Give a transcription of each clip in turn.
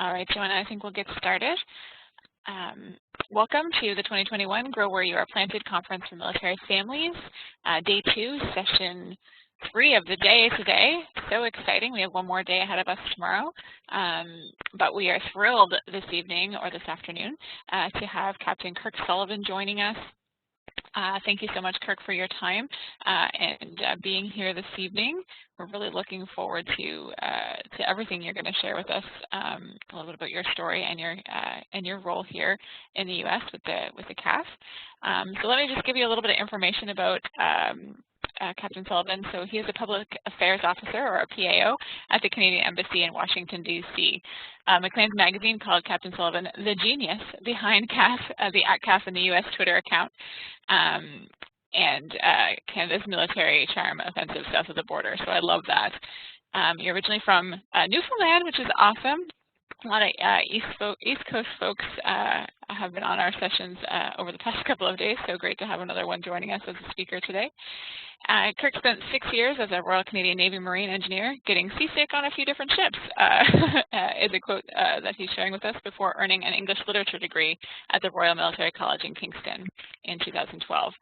All right, Joanna, I think we'll get started. Welcome to the 2021 Grow Where You Are Planted Conference for Military Families, Day 2, Session 3 of the day today. So exciting. We have one more day ahead of us tomorrow, but we are thrilled this evening or this afternoon to have Captain Kirk Sullivan joining us. Thank you so much, Kirk, for your time and being here this evening. We're really looking forward to everything you're going to share with us, a little bit about your story and your role here in the U.S. with the CAF. So let me just give you a little bit of information about Captain Sullivan. So he is a Public Affairs Officer, or a PAO, at the Canadian Embassy in Washington, D.C. Maclean's magazine called Captain Sullivan the genius behind CAF, the @CAF in the U.S. Twitter account, and Canada's military charm offensive south of the border. So I love that. You're originally from Newfoundland, which is awesome. A lot of East Coast folks have been on our sessions over the past couple of days, so great to have another one joining us as a speaker today. Kirk spent 6 years as a Royal Canadian Navy Marine engineer, getting seasick on a few different ships, is a quote that he's sharing with us, before earning an English literature degree at the Royal Military College in Kingston in 2012.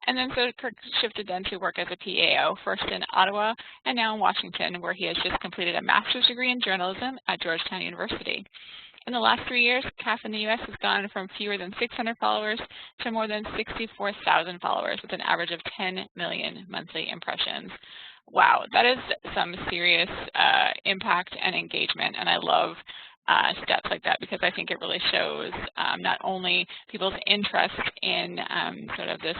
And then so Kirk shifted then to work as a PAO, first in Ottawa and now in Washington, where he has just completed a master's degree in journalism at Georgetown University. In the last 3 years, CAF in the U.S. has gone from fewer than 600 followers to more than 64,000 followers, with an average of 10 million monthly impressions. Wow, that is some serious impact and engagement, and I love stats like that, because I think it really shows not only people's interest in sort of this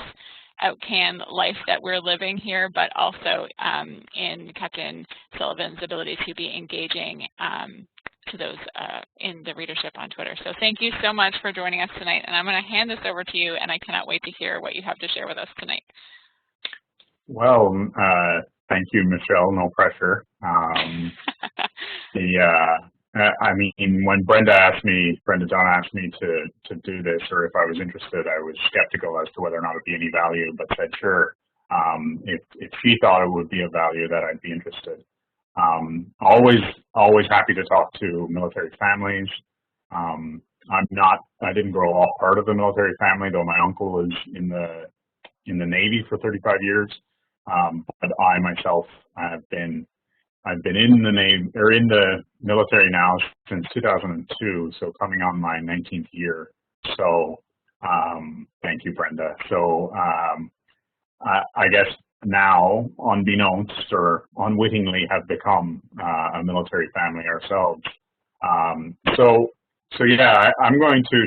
out-can life that we're living here, but also in Captain Sullivan's ability to be engaging to those in the readership on Twitter. So thank you so much for joining us tonight, and I'm going to hand this over to you, and I cannot wait to hear what you have to share with us tonight. Well, thank you, Michelle. No pressure. I mean, when Brenda John asked me to do this, or if I was interested, I was skeptical as to whether or not it would be any value, but said sure. If she thought it would be of value, that I'd be interested. Always happy to talk to military families. I didn't grow up part of a military family, though my uncle was in the Navy for 35 years. But I myself I've been in the Navy, or in the military now, since 2002, so coming on my 19th year. So thank you, Brenda. So I guess now, unbeknownst or unwittingly, have become a military family ourselves. So yeah, I'm going to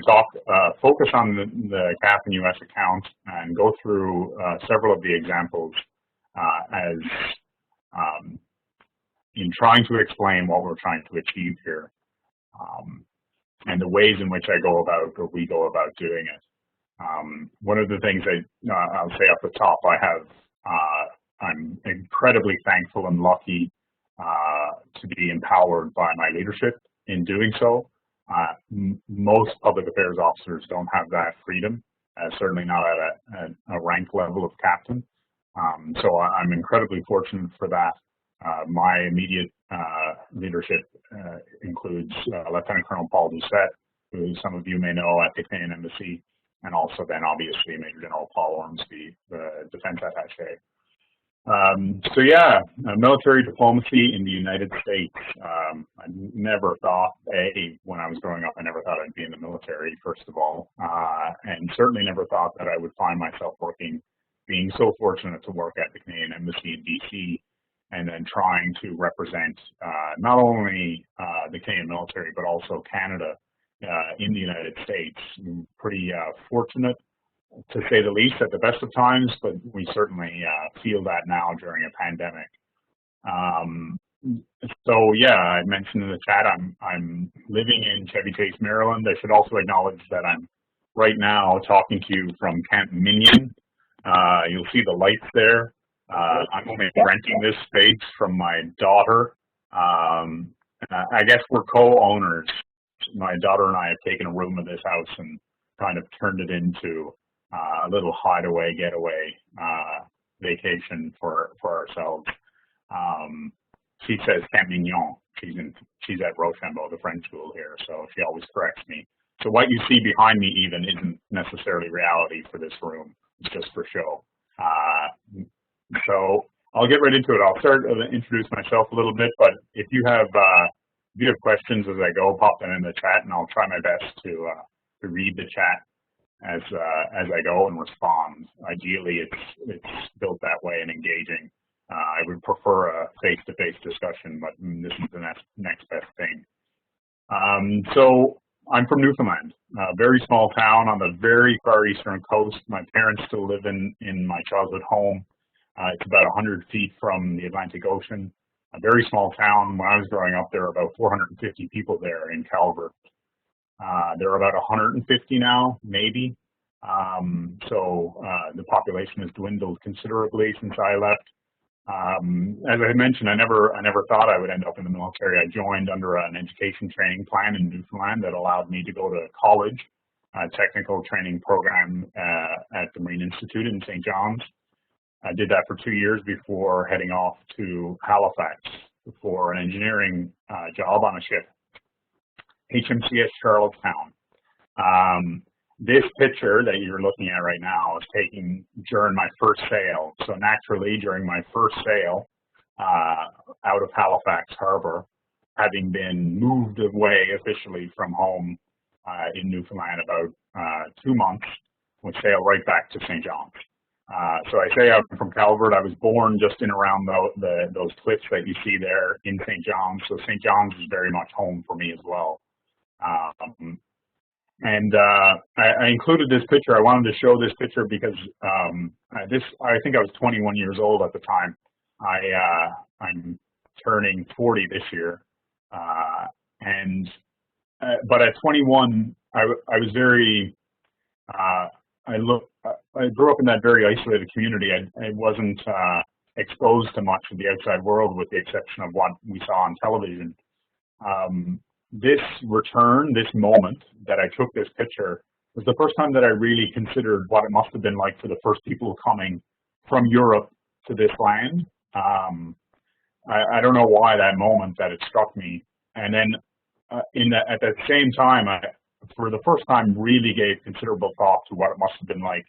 focus on the CAF and U.S. account and go through several of the examples as in trying to explain what we're trying to achieve here, and the ways in which we go about doing it. One of the things I'll say off the top, I'm incredibly thankful and lucky to be empowered by my leadership in doing so. Most public affairs officers don't have that freedom, certainly not at a rank level of captain. So I'm incredibly fortunate for that. My immediate leadership includes Lieutenant Colonel Paul Doucette, who some of you may know at the Canadian Embassy, and also then obviously Major General Paul Ormsby, the defense attaché. So yeah, military diplomacy in the United States. I never thought, when I was growing up, I never thought I'd be in the military, first of all, and certainly never thought that I would find myself being so fortunate to work at the Canadian Embassy in DC, and then trying to represent not only the Canadian military, but also Canada in the United States. I'm pretty fortunate, to say the least, at the best of times, but we certainly feel that now during a pandemic. So yeah, I mentioned in the chat, I'm living in Chevy Chase, Maryland. I should also acknowledge that I'm right now talking to you from Camp Minion. You'll see the lights there. I'm only renting this space from my daughter. I guess we're co-owners. My daughter and I have taken a room of this house and kind of turned it into a little hideaway, getaway vacation for ourselves. She says Camp Mignon. she's at Rochambeau, the French school here, so she always corrects me. So what you see behind me even isn't necessarily reality for this room. It's just for show. So I'll get right into it. I'll start to introduce myself a little bit, but if you have questions as I go, pop them in the chat, and I'll try my best to read the chat as I go and respond. Ideally, it's built that way and engaging. I would prefer a face-to-face discussion, but this is the next best thing. So I'm from Newfoundland, a very small town on the very far eastern coast. My parents still live in my childhood home. It's about 100 feet from the Atlantic Ocean. A very small town. When I was growing up, there were about 450 people there in Calvert. There are about 150 now, maybe. So the population has dwindled considerably since I left. As I mentioned, I never thought I would end up in the military. I joined under an education training plan in Newfoundland that allowed me to go to college, a technical training program at the Marine Institute in St. John's. I did that for 2 years before heading off to Halifax for an engineering job on a ship, HMCS Charlestown. This picture that you're looking at right now is taken during my first sail. So naturally, during my first sail out of Halifax Harbor, having been moved away officially from home in Newfoundland about 2 months, would sail right back to St. John's. So I say I'm from Calvert. I was born just in around those cliffs that you see there in St. John's. So St. John's is very much home for me as well. I included this picture. I wanted to show this picture because I think I was 21 years old at the time. I'm turning 40 this year, but at 21, I was very. I grew up in that very isolated community. I wasn't exposed to much of the outside world, with the exception of what we saw on television. This return, this moment that I took this picture, was the first time that I really considered what it must have been like for the first people coming from Europe to this land. I don't know why that moment that it struck me. And then at that same time, I, for the first time, really gave considerable thought to what it must have been like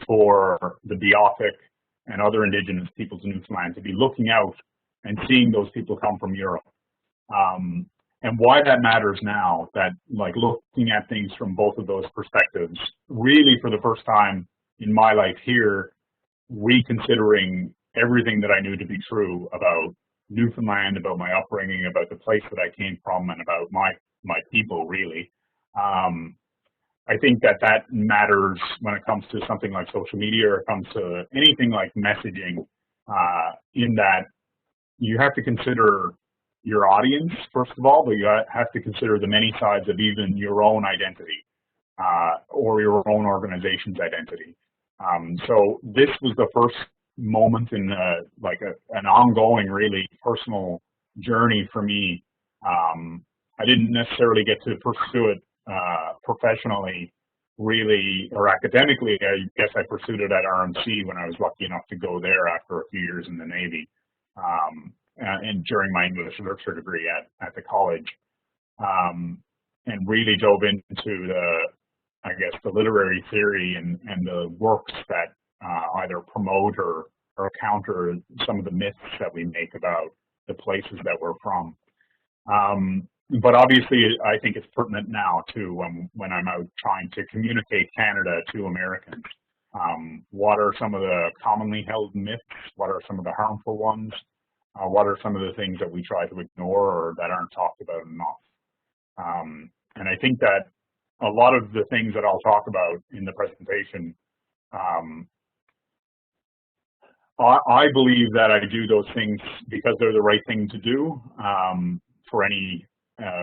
for the Beothuk and other indigenous peoples in Newfoundland to be looking out and seeing those people come from Europe. And why that matters now, that like looking at things from both of those perspectives, really for the first time in my life here, reconsidering everything that I knew to be true about Newfoundland, about my upbringing, about the place that I came from, and about my people, really. I think that matters when it comes to something like social media, or it comes to anything like messaging, in that you have to consider your audience, first of all, but you have to consider the many sides of even your own identity, or your own organization's identity. So this was the first moment in an ongoing, really personal journey for me. I didn't necessarily get to pursue it professionally, really, or academically. I guess I pursued it at RMC when I was lucky enough to go there after a few years in the Navy. And during my English literature degree at the college, and really dove into the literary theory and the works that either promote or counter some of the myths that we make about the places that we're from. But obviously, I think it's pertinent now too when I'm out trying to communicate Canada to Americans. What are some of the commonly held myths? What are some of the harmful ones? What are some of the things that we try to ignore or that aren't talked about enough? And I think that a lot of the things that I'll talk about in the presentation, I believe that I do those things because they're the right thing to do for any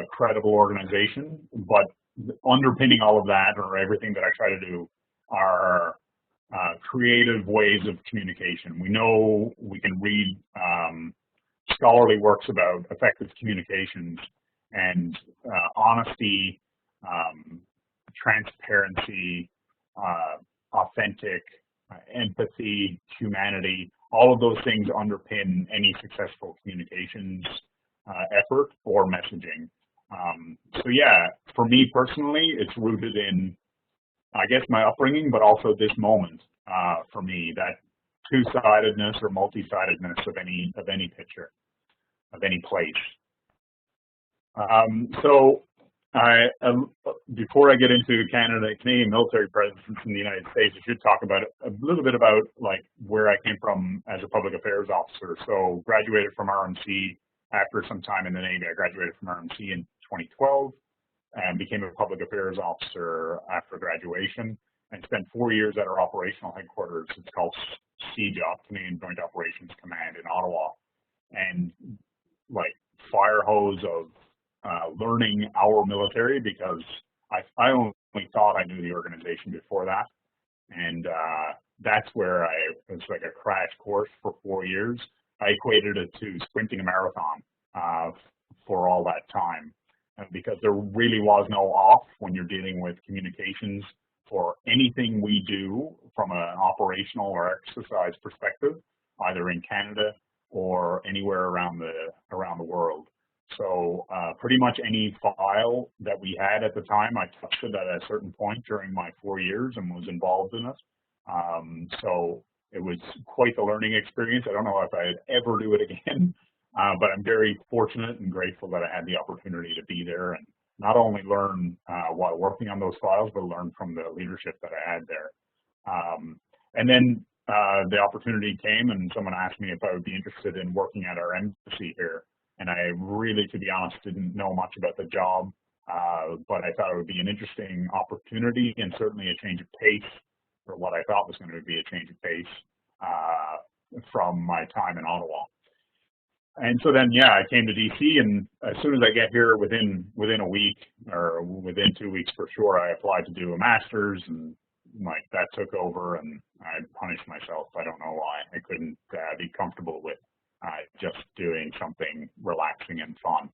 credible organization. But underpinning all of that, or everything that I try to do, are creative ways of communication. We know we can read scholarly works about effective communications, and honesty, transparency, authentic, empathy, humanity, all of those things underpin any successful communications effort or messaging. So yeah, for me personally, it's rooted in, I guess, my upbringing, but also this moment for me, that two-sidedness or multi-sidedness of any picture, of any place. So before I get into Canadian military presence in the United States, I should talk about a little bit about like where I came from as a public affairs officer. So graduated from RMC after some time in the Navy. I graduated from RMC in 2012 and became a public affairs officer after graduation and spent 4 years at our operational headquarters. It's called CJOP, Canadian Joint Operations Command in Ottawa. And like fire hose of learning our military, because I only thought I knew the organization before that. And that's where it was like a crash course for 4 years. I equated it to sprinting a marathon for all that time, because there really was no off when you're dealing with communications for anything we do from an operational or exercise perspective, either in Canada or anywhere around the world. So pretty much any file that we had at the time, I touched it at a certain point during my 4 years and was involved in it. So it was quite the learning experience. I don't know if I'd ever do it again, but I'm very fortunate and grateful that I had the opportunity to be there and not only learn while working on those files, but learn from the leadership that I had there. And then the opportunity came and someone asked me if I would be interested in working at our embassy here. And I really, to be honest, didn't know much about the job, but I thought it would be an interesting opportunity and certainly a change of pace, or what I thought was going to be a change of pace from my time in Ottawa. And so then, yeah, I came to DC, and as soon as I get here, within a week or within 2 weeks for sure, I applied to do a master's, and like that took over, and I punished myself. I don't know why. I couldn't be comfortable with just doing something relaxing and fun.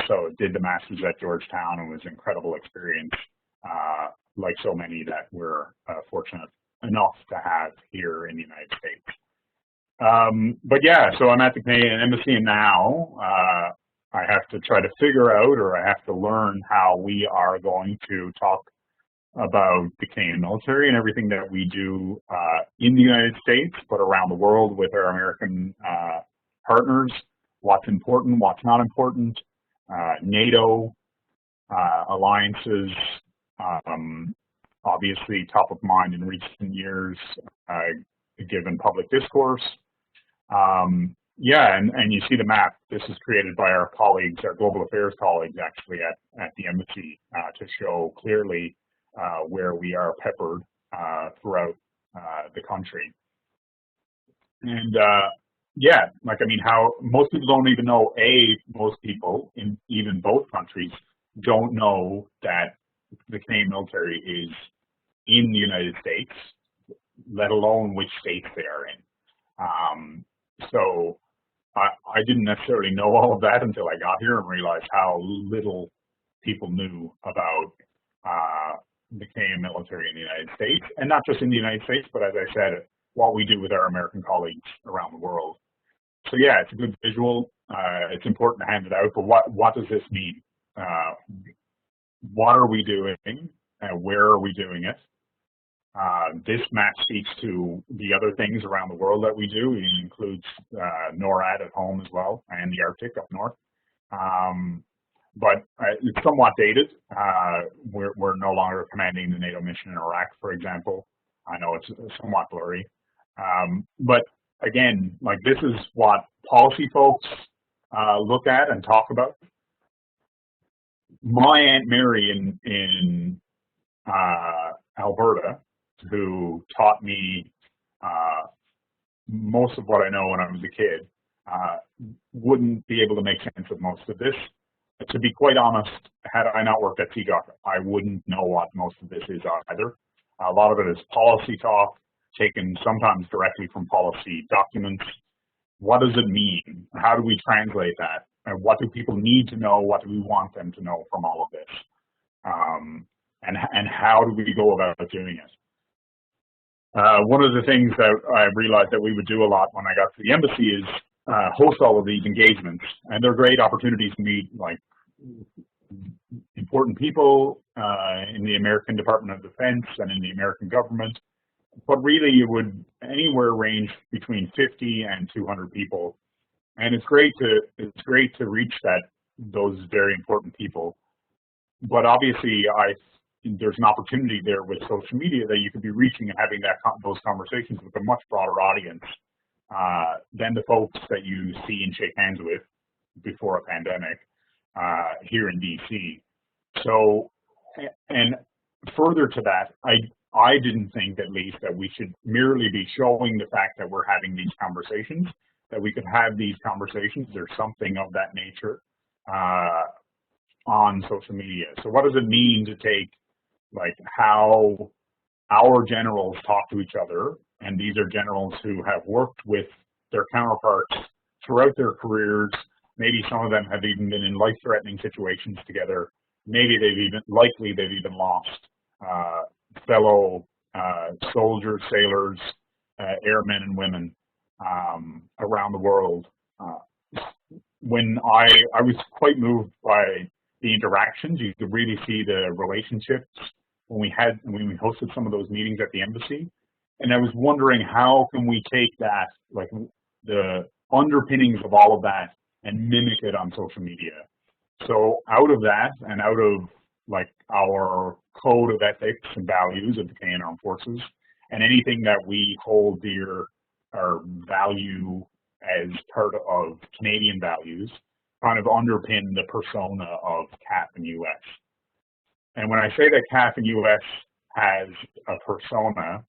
So did the master's at Georgetown, and it was an incredible experience, like so many that we're fortunate enough to have here in the United States. But yeah, so I'm at the Canadian Embassy, and now I have to try to figure out, or I have to learn how we are going to talk about the Canadian military and everything that we do in the United States, but around the world with our American partners, what's important, what's not important, NATO, alliances, obviously top of mind in recent years, given public discourse. Yeah, and you see the map. This is created by our colleagues, our global affairs colleagues, actually at the embassy, to show clearly where we are peppered throughout the country. And yeah, like, I mean, how most people don't even know, most people in even both countries don't know that the Canadian military is in the United States, let alone which states they are in. So I didn't necessarily know all of that until I got here and realized how little people knew about the Canadian military in the United States, and not just in the United States, but as I said, what we do with our American colleagues around the world. So yeah, it's a good visual. It's important to hand it out, but what does this mean? What are we doing, and where are we doing it? This map speaks to the other things around the world that we do. It includes NORAD at home as well, and the Arctic up north. But it's somewhat dated. We're no longer commanding the NATO mission in Iraq, for example. I know it's somewhat blurry. But again, like, this is what policy folks look at and talk about. My Aunt Mary in Alberta, who taught me most of what I know when I was a kid, wouldn't be able to make sense of most of this. To be quite honest, had I not worked at TGOC, I wouldn't know what most of this is either. A lot of it is policy talk, taken sometimes directly from policy documents. What does it mean? How do we translate that? And what do people need to know? What do we want them to know from all of this? And how do we go about doing it? One of the things that I realized that we would do a lot when I got to the embassy is host all of these engagements, and they're great opportunities to meet like important people in the American Department of Defense and in the American government. But really, it would anywhere range between 50 and 200 people, and it's great to reach those very important people. But obviously, there's an opportunity there with social media that you could be reaching and having those conversations with a much broader audience than the folks that you see and shake hands with before a pandemic here in DC. So, and further to that, I didn't think, at least, that we should merely be showing the fact that we're having these conversations, that we could have these conversations. There's something of that nature on social media. So what does it mean to take like how our generals talk to each other, and these are generals who have worked with their counterparts throughout their careers. Maybe some of them have even been in life-threatening situations together. Maybe likely they've even lost fellow soldiers, sailors, airmen and women around the world. When I was quite moved by the interactions. You could really see the relationships when we hosted some of those meetings at the embassy. And I was wondering, how can we take that, like the underpinnings of all of that, and mimic it on social media? So out of that, and out of like our code of ethics and values of the Canadian Armed Forces, and anything that we hold dear or value as part of Canadian values, kind of underpin the persona of CAF and US. And when I say that CAF and US has a persona,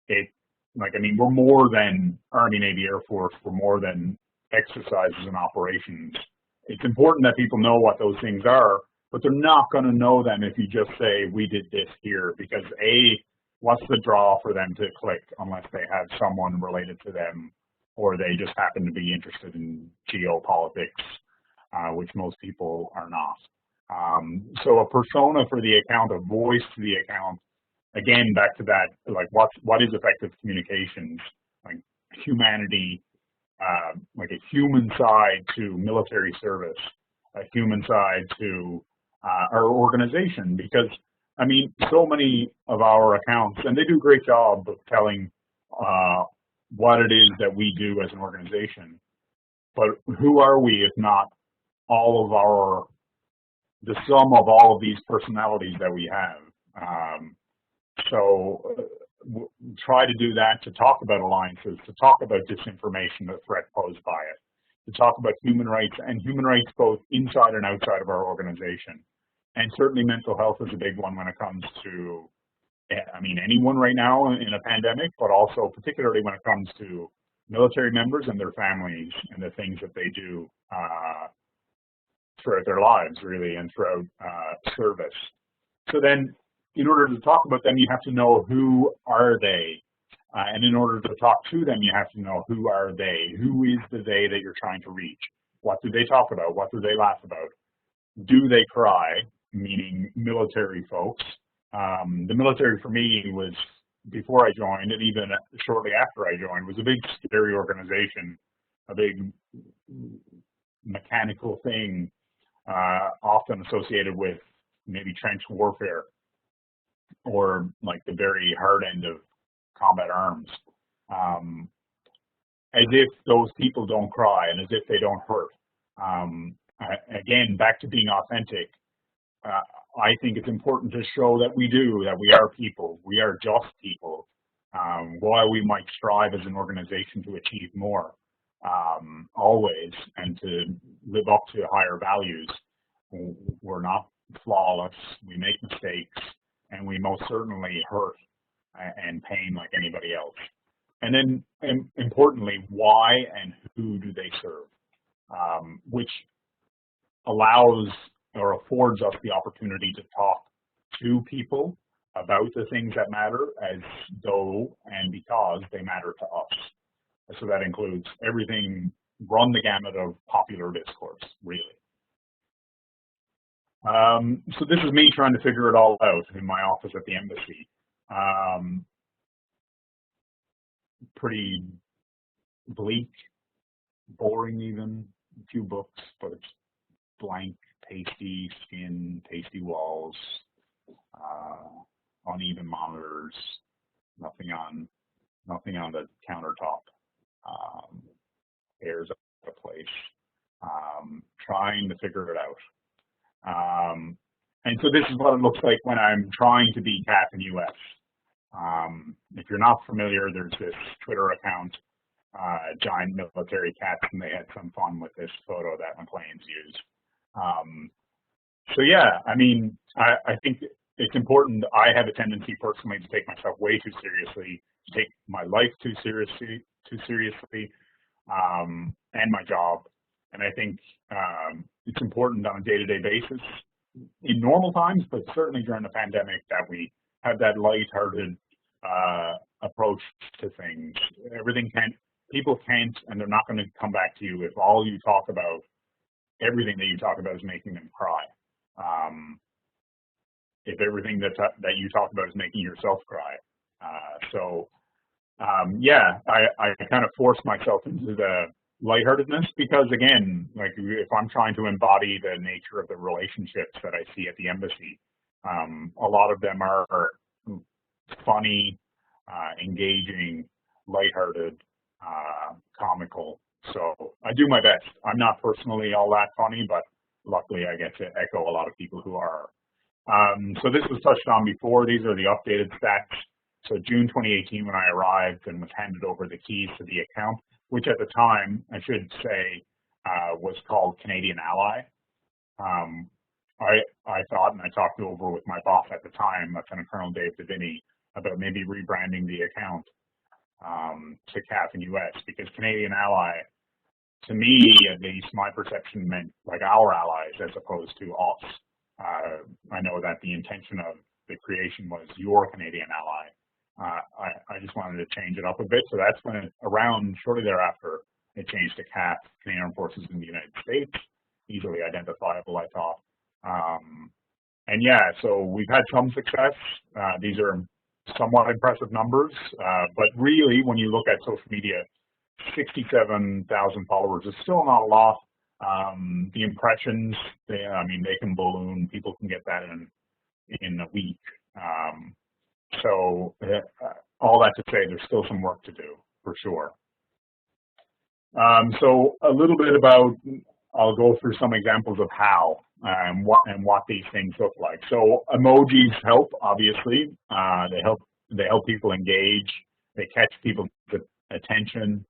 we're more than Army, Navy, Air Force. We're more than exercises and operations. It's important that people know what those things are, but they're not going to know them if you just say, we did this here, because what's the draw for them to click unless they have someone related to them, or they just happen to be interested in geopolitics, which most people are not. So a persona for the account, a voice to the account. Again, back to that, like what is effective communications? Like humanity, like a human side to military service, a human side to our organization. Because I mean, so many of our accounts, and they do a great job of telling what it is that we do as an organization. But who are we if not the sum of all of these personalities that we have? Try to do that, to talk about alliances, to talk about disinformation, the threat posed by it, to talk about human rights, and human rights both inside and outside of our organization. And certainly mental health is a big one when it comes to, I mean, anyone right now in a pandemic, but also particularly when it comes to military members and their families and the things that they do throughout their lives, really, and throughout service. So then, in order to talk about them, you have to know who are they. And in order to talk to them, you have to know who are they. Who is the they that you're trying to reach? What do they talk about? What do they laugh about? Do they cry? Meaning military folks. The military for me was, before I joined, and even shortly after I joined, was a big scary organization, a big mechanical thing, often associated with maybe trench warfare, or like the very hard end of combat arms. As if those people don't cry, and as if they don't hurt. Again, back to being authentic. I think it's important to show that we are people, we are just people. While we might strive as an organization to achieve more, always, and to live up to higher values, we're not flawless, we make mistakes, and we most certainly hurt and pain like anybody else. And then, importantly, why and who do they serve? Which allows or affords us the opportunity to talk to people about the things that matter, as though and because they matter to us. So that includes everything, run the gamut of popular discourse, really. So this is me trying to figure it all out in my office at the embassy. Pretty bleak, boring even, a few books, but it's blank, pasty skin, pasty walls, uneven monitors, nothing on the countertop, airs out of place, trying to figure it out. And so this is what it looks like when I'm trying to be cat in US. If you're not familiar, there's this Twitter account, Giant Military Cats, and they had some fun with this photo that McLean's used. So yeah, I mean, I think it's important. I have a tendency personally to take myself way too seriously, to take my life too seriously, and my job. And I think it's important on a day-to-day basis in normal times, but certainly during the pandemic, that we have that lighthearted approach to things. People can't, and they're not going to come back to you if all you talk about, everything that you talk about is making them cry. If everything that you talk about is making yourself cry. Yeah, I kind of force myself into the lightheartedness because, again, like if I'm trying to embody the nature of the relationships that I see at the embassy, a lot of them are funny, engaging, lighthearted, comical. So I do my best. I'm not personally all that funny, but luckily I get to echo a lot of people who are. So this was touched on before. These are the updated stats. So June 2018, when I arrived and was handed over the keys to the account, which at the time, I should say, was called Canadian Ally. I thought, and I talked over with my boss at the time, Lieutenant Colonel Dave Deviney, about maybe rebranding the account to CAF in US, because Canadian Ally, to me at least, my perception meant like our allies as opposed to us. I know that the intention of the creation was your Canadian ally. I just wanted to change it up a bit, so that's when shortly thereafter, it changed to CAF, Canadian Armed Forces in the United States, easily identifiable, I thought. And yeah, so we've had some success. These are somewhat impressive numbers, but really, when you look at social media, 67,000 followers is still not a lot. The impressions, I mean, they can balloon. People can get that in a week. So all that to say, there's still some work to do, for sure. So a little bit about, I'll go through some examples of how and what these things look like. So emojis help, obviously. They help people engage. They catch people's attention.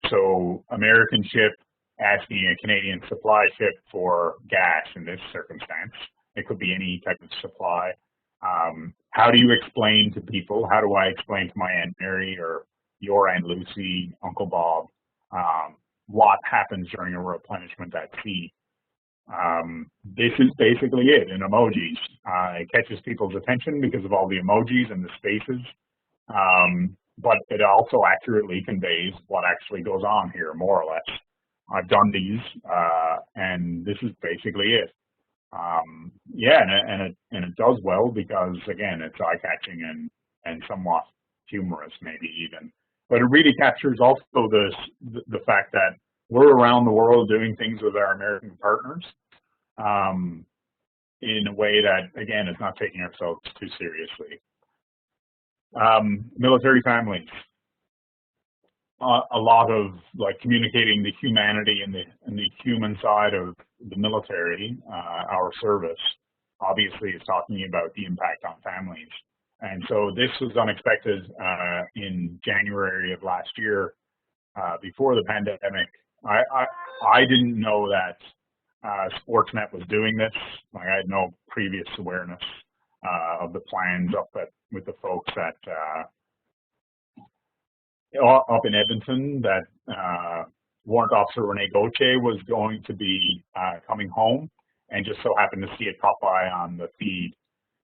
So American ship asking a Canadian supply ship for gas in this circumstance. It could be any type of supply. How do you explain to people? How do I explain to my Aunt Mary or your Aunt Lucy, Uncle Bob, what happens during a replenishment at sea? This is basically it in emojis. It catches people's attention because of all the emojis and the spaces, but it also accurately conveys what actually goes on here, more or less. I've done these, and this is basically it. Yeah, and it does well because, again, it's eye-catching and somewhat humorous, maybe even. But it really captures also the fact that we're around the world doing things with our American partners in a way that, again, is not taking ourselves too seriously. Military families. A lot of like communicating the humanity and the human side of the military, our service, obviously is talking about the impact on families. And so this was unexpected in January of last year, before the pandemic. I didn't know that Sportsnet was doing this. Like, I had no previous awareness of the plans with the folks at up in Edmonton, that Warrant Officer Rene Gauthier was going to be coming home, and just so happened to see it pop by on the feed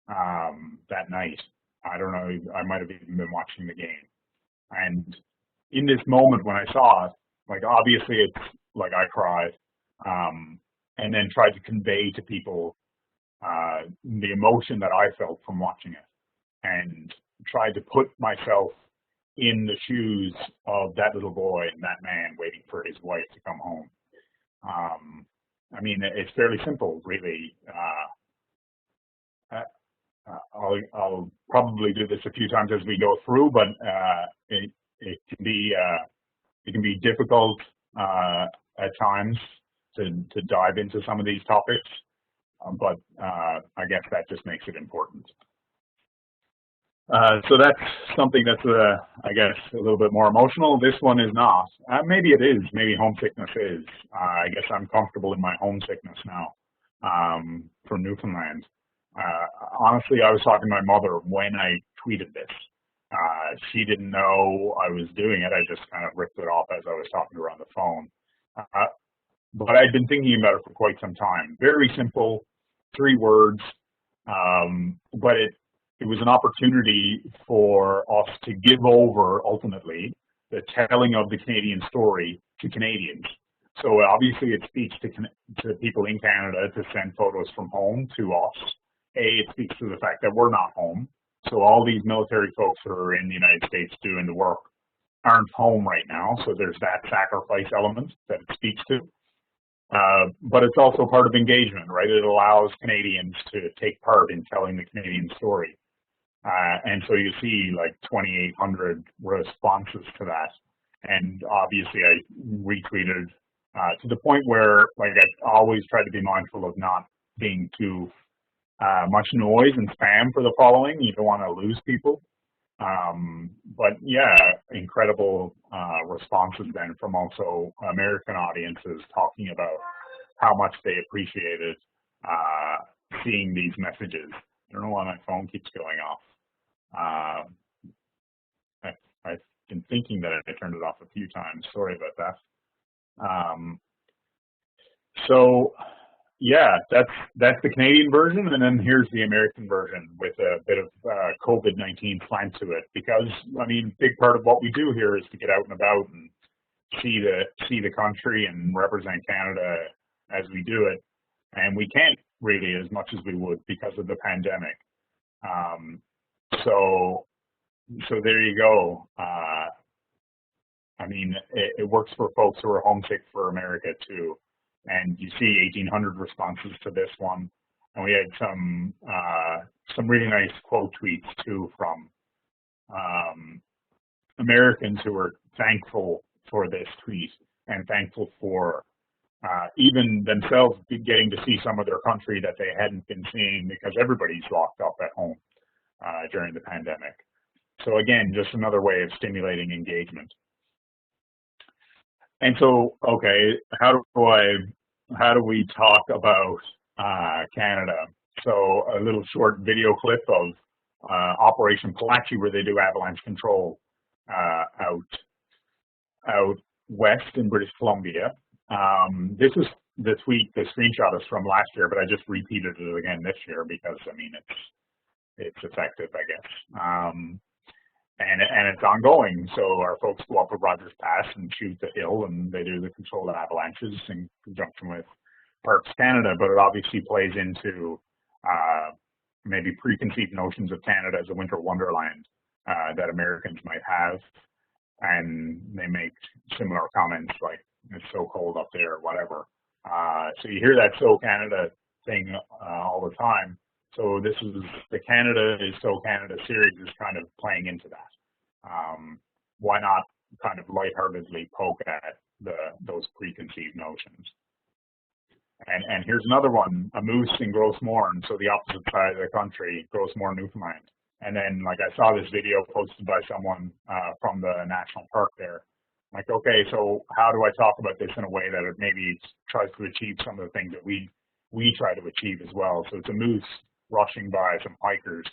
that night. I don't know, I might have even been watching the game. And in this moment when I saw it, like, obviously it's like I cried, and then tried to convey to people the emotion that I felt from watching it, and tried to put myself in the shoes of that little boy and that man waiting for his wife to come home. I mean, it's fairly simple, really. I'll probably do this a few times as we go through, but it can be difficult at times to dive into some of these topics, but I guess that just makes it important. So that's something that's, I guess, a little bit more emotional. This one is not. Maybe it is. Maybe homesickness is. I guess I'm comfortable in my homesickness now from Newfoundland. Honestly, I was talking to my mother when I tweeted this. She didn't know I was doing it. I just kind of ripped it off as I was talking to her on the phone. But I'd been thinking about it for quite some time. Very simple, 3 words, but it was an opportunity for us to give over, ultimately, the telling of the Canadian story to Canadians. So obviously it speaks to people in Canada to send photos from home to us. It speaks to the fact that we're not home. So all these military folks that are in the United States doing the work aren't home right now. So there's that sacrifice element that it speaks to. But it's also part of engagement, right? It allows Canadians to take part in telling the Canadian story. And so you see like 2,800 responses to that. And obviously I retweeted to the point where, like, I always try to be mindful of not being too much noise and spam for the following. You don't want to lose people. But yeah, incredible responses then from also American audiences talking about how much they appreciated seeing these messages. I don't know why my phone keeps going off. I've been thinking that I turned it off a few times. Sorry about that. So yeah, that's the Canadian version, and then here's the American version with a bit of COVID-19 slant to it. Because I mean, big part of what we do here is to get out and about and see the country and represent Canada as we do it, and we can't really as much as we would because of the pandemic. So there you go. I mean, it works for folks who are homesick for America too. And you see 1,800 responses to this one, and we had some really nice quote tweets too from Americans who were thankful for this tweet and thankful for even themselves getting to see some of their country that they hadn't been seeing because everybody's locked up at home during the pandemic. So again, just another way of stimulating engagement. And so, okay, how do we talk about Canada? So a little short video clip of Operation Palachi, where they do avalanche control out west in British Columbia. This is the tweet, the screenshot is from last year, but I just repeated it again this year because I mean it's effective, I guess. And it's ongoing. So our folks go up to Rogers Pass and shoot the hill, and they do the control of avalanches in conjunction with Parks Canada. But it obviously plays into maybe preconceived notions of Canada as a winter wonderland that Americans might have, and they make similar comments like it's so cold up there or whatever. So you hear that "So Canada" thing all the time. So this is the Canada is So Canada series is kind of playing into that. Why not kind of lightheartedly poke at those preconceived notions? And here's another one, a moose in Gros Morne, so the opposite side of the country, Gros Morne, Newfoundland. And then, like, I saw this video posted by someone from the national park there. Like, okay, so how do I talk about this in a way that it maybe tries to achieve some of the things that we try to achieve as well? So it's a moose rushing by some hikers,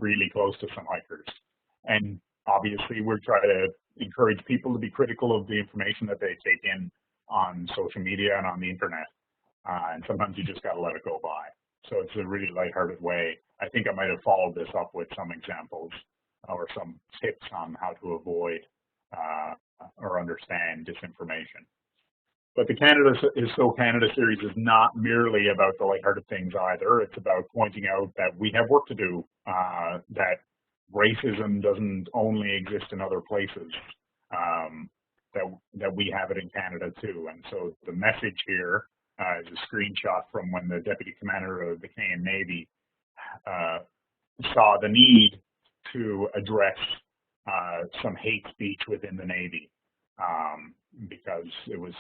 really close to some hikers. And obviously we're trying to encourage people to be critical of the information that they take in on social media and on the internet. And sometimes you just got to let it go by. So it's a really lighthearted way. I think I might have followed this up with some examples or some tips on how to avoid or understand disinformation. But the Canada is So Canada series is not merely about the lighthearted things either. It's about pointing out that we have work to do, that racism doesn't only exist in other places, that we have it in Canada too. And so the message here is a screenshot from when the Deputy Commander of the Canadian Navy saw the need to address some hate speech within the Navy, because he was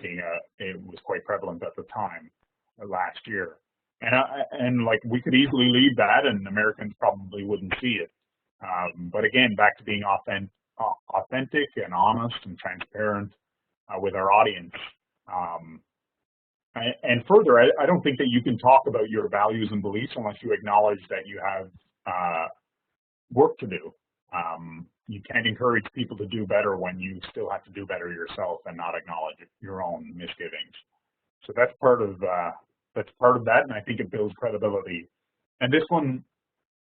seeing it was quite prevalent at the time last year. And like, we could easily leave that and Americans probably wouldn't see it. But again, back to being authentic and honest and transparent with our audience. And further, I don't think that you can talk about your values and beliefs unless you acknowledge that you have work to do. You can't encourage people to do better when you still have to do better yourself and not acknowledge your own misgivings. So that's part of that, and I think it builds credibility. And this one,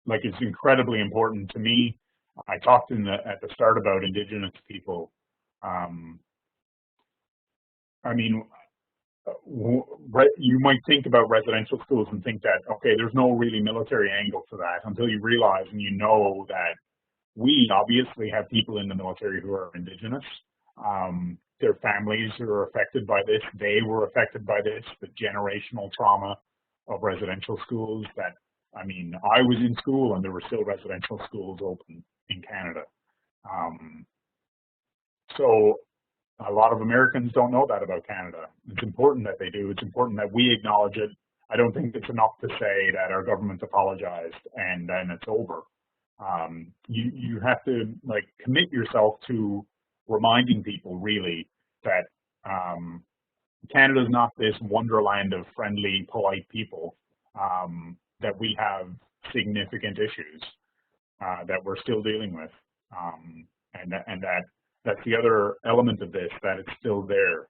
like, is incredibly important to me. I talked at the start about Indigenous people. I mean, you might think about residential schools and think that, okay, there's no really military angle to that, until you realize and you know that we obviously have people in the military who are Indigenous. Their families are affected by this. They were affected by this, the generational trauma of residential schools. That, I mean, I was in school and there were still residential schools open in Canada. So a lot of Americans don't know that about Canada. It's important that they do. It's important that we acknowledge it. I don't think it's enough to say that our government apologized and then it's over. You have to, like, commit yourself to reminding people really that Canada is not this wonderland of friendly, polite people, that we have significant issues that we're still dealing with, and that's the other element of this, that it's still there.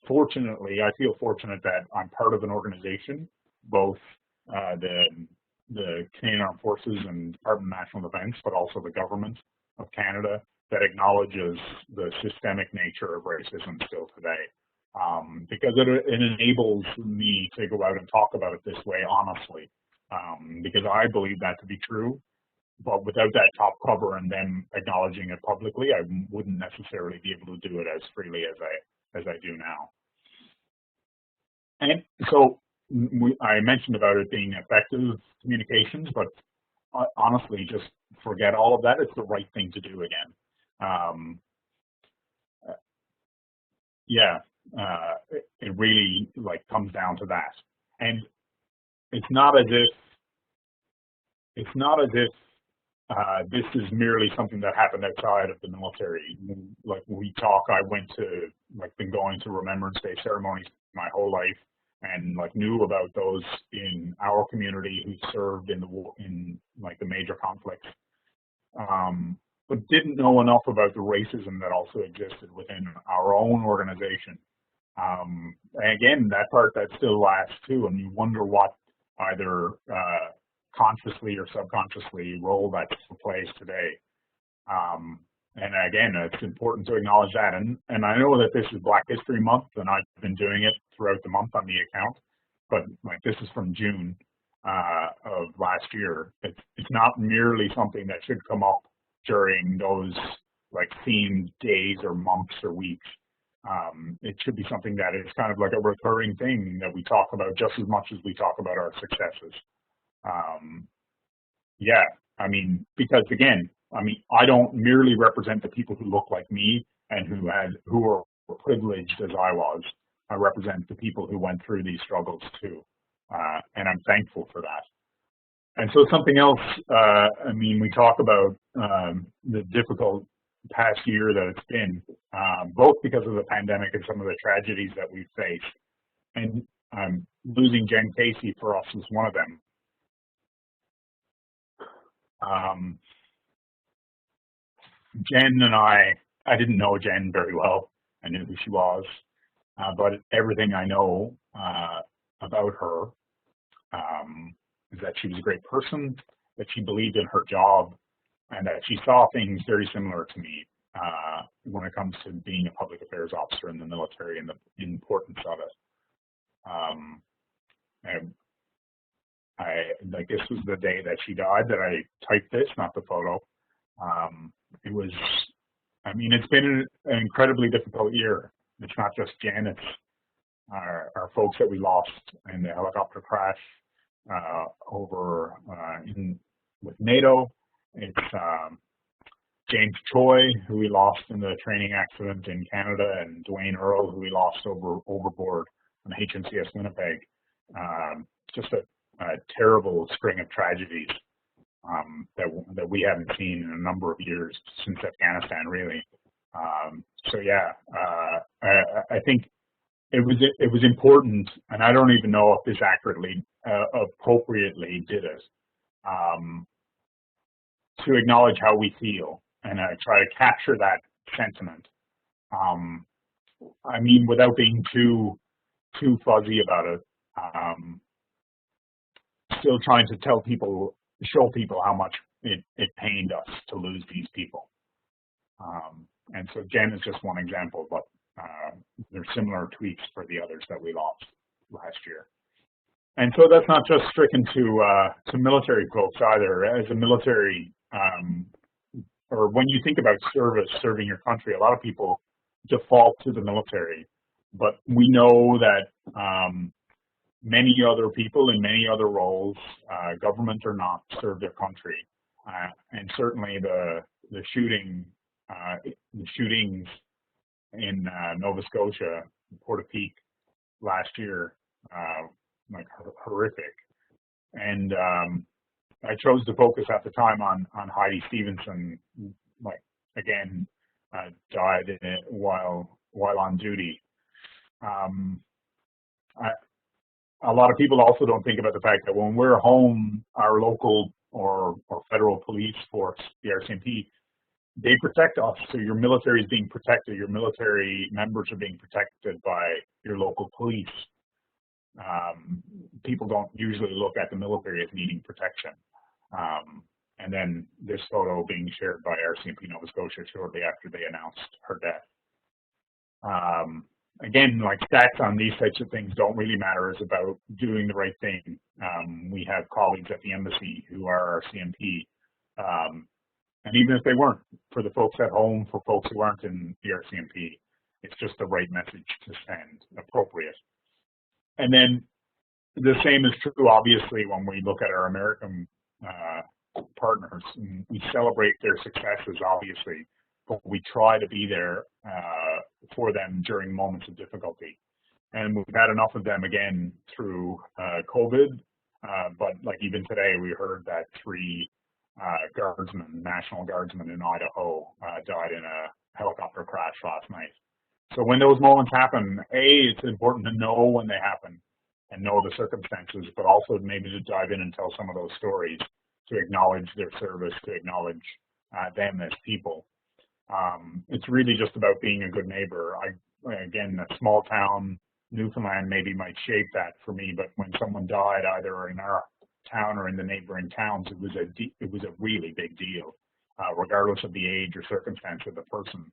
Fortunately, I feel fortunate that I'm part of an organization, both the Canadian Armed Forces and Department of National Defence, but also the government of Canada, that acknowledges the systemic nature of racism still today. Because it enables me to go out and talk about it this way honestly, because I believe that to be true. But without that top cover and them acknowledging it publicly, I wouldn't necessarily be able to do it as freely as I do now. And so I mentioned about it being effective communications, but honestly, just forget all of that. It's the right thing to do again. It really, like, comes down to that. And it's not as if this is merely something that happened outside of the military. Like, we talk, I been going to Remembrance Day ceremonies my whole life, and like knew about those in our community who served in the war, in like the major conflicts, but didn't know enough about the racism that also existed within our own organization. And again, that part that still lasts too, and you wonder what either consciously or subconsciously role that plays today. And again, it's important to acknowledge that. And I know that this is Black History Month, and I've been doing it throughout the month on the account, but like, this is from June of last year. It's not merely something that should come up during those like themed days or months or weeks. It should be something that is kind of like a recurring thing that we talk about just as much as we talk about our successes. I mean, because again, I mean, I don't merely represent the people who look like me and who are privileged as I was. I represent the people who went through these struggles too, and I'm thankful for that. And so something else, I mean, we talk about the difficult past year that it's been, both because of the pandemic and some of the tragedies that we've faced. And losing Jen Casey for us was one of them. Jen and I didn't know Jen very well. I knew who she was, but everything I know about her is that she was a great person, that she believed in her job, and that she saw things very similar to me when it comes to being a public affairs officer in the military and the importance of it. like this was the day that she died that I typed this, not the photo. It was, I mean, it's been an incredibly difficult year. It's not just Jen, it's our folks that we lost in the helicopter crash over with NATO. It's James Choi, who we lost in the training accident in Canada, and Dwayne Earl, who we lost overboard on HMCS Winnipeg. Just a terrible string of tragedies that we haven't seen in a number of years since Afghanistan, really. So yeah, I think it was important, and I don't even know if this accurately, appropriately did it, to acknowledge how we feel and try to capture that sentiment. I mean, without being too fuzzy about it. Still trying to tell people, show people how much it pained us to lose these people. And so Jen is just one example, but there's similar tweaks for the others that we lost last year. And so that's not just stricken to military folks either. As a military, or when you think about service, serving your country, a lot of people default to the military. But we know that many other people in many other roles, government or not, serve their country. And certainly the shootings in Nova Scotia, Portapique last year, like horrific. And I chose to focus at the time on Heidi Stevenson, like again, died in it while on duty. A lot of people also don't think about the fact that when we're home, our local or federal police force, the RCMP, they protect us. So your military is being protected. Your military members are being protected by your local police. People don't usually look at the military as needing protection. And then this photo being shared by RCMP Nova Scotia shortly after they announced her death. Again, like stats on these types of things don't really matter. It's about doing the right thing. We have colleagues at the embassy who are RCMP. And even if they weren't, for the folks at home, for folks who aren't in the RCMP, it's just the right message to send, appropriate. And then the same is true, obviously, when we look at our American partners. We celebrate their successes, obviously, but we try to be there for them during moments of difficulty. And we've had enough of them again through COVID, but like even today, we heard that 3 guardsmen, National Guardsmen in Idaho, died in a helicopter crash last night. So when those moments happen, it's important to know when they happen and know the circumstances, but also maybe to dive in and tell some of those stories, to acknowledge their service, to acknowledge them as people. It's really just about being a good neighbor. Again, a small town, Newfoundland maybe might shape that for me, but when someone died either in our town or in the neighboring towns, it was a really big deal, regardless of the age or circumstance of the person.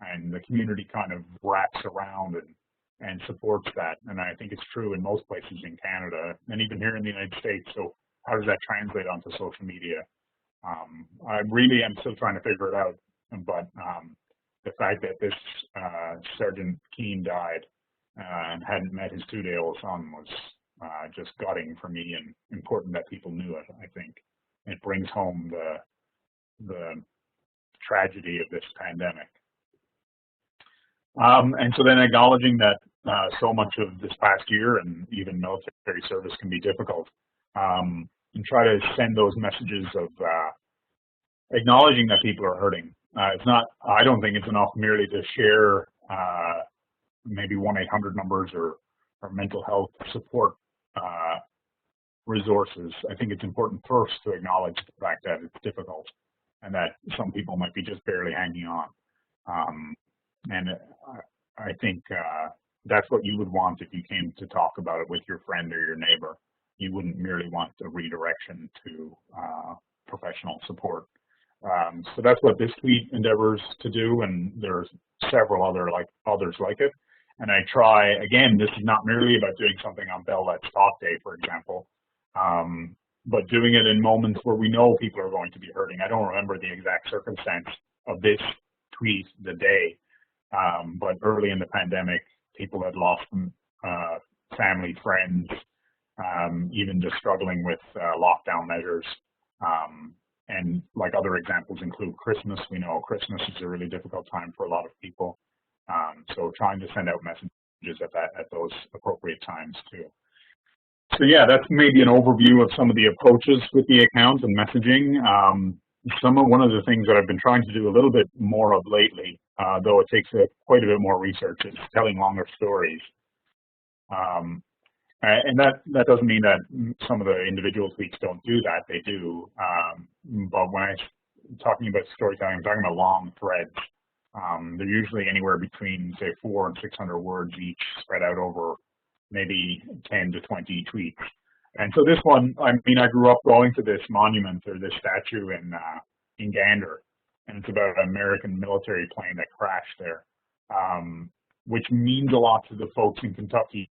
And the community kind of wraps around and supports that. And I think it's true in most places in Canada and even here in the United States. So how does that translate onto social media? I really am still trying to figure it out. But the fact that this Sergeant Keane died and hadn't met his 2-day-old son was just gutting for me, and important that people knew it. I think it brings home the tragedy of this pandemic. And so then acknowledging that so much of this past year and even military service can be difficult, and try to send those messages of acknowledging that people are hurting. It's not, I don't think it's enough merely to share maybe 1-800 numbers or mental health support resources. I think it's important first to acknowledge the fact that it's difficult and that some people might be just barely hanging on. And I think that's what you would want if you came to talk about it with your friend or your neighbor. You wouldn't merely want a redirection to professional support. So that's what this tweet endeavors to do, and there's several others like it. And I try, again, this is not merely about doing something on Bell Let's Talk Day, for example. but doing it in moments where we know people are going to be hurting. I don't remember the exact circumstance of this tweet, the day, but early in the pandemic, people had lost family, friends, even just struggling with lockdown measures. And like other examples include Christmas. We know Christmas is a really difficult time for a lot of people. So trying to send out messages at those appropriate times too. So yeah, that's maybe an overview of some of the approaches with the account and messaging. One of the things that I've been trying to do a little bit more of lately, though it takes quite a bit more research, is telling longer stories. And that doesn't mean that some of the individual tweets don't do that. They do. But when I'm talking about storytelling, I'm talking about long threads. They're usually anywhere between, say, 400 and 600 words each, spread out over maybe 10 to 20 tweets. And so this one, I mean, I grew up going to this monument or this statue in Gander, and it's about an American military plane that crashed there, which means a lot to the folks in Kentucky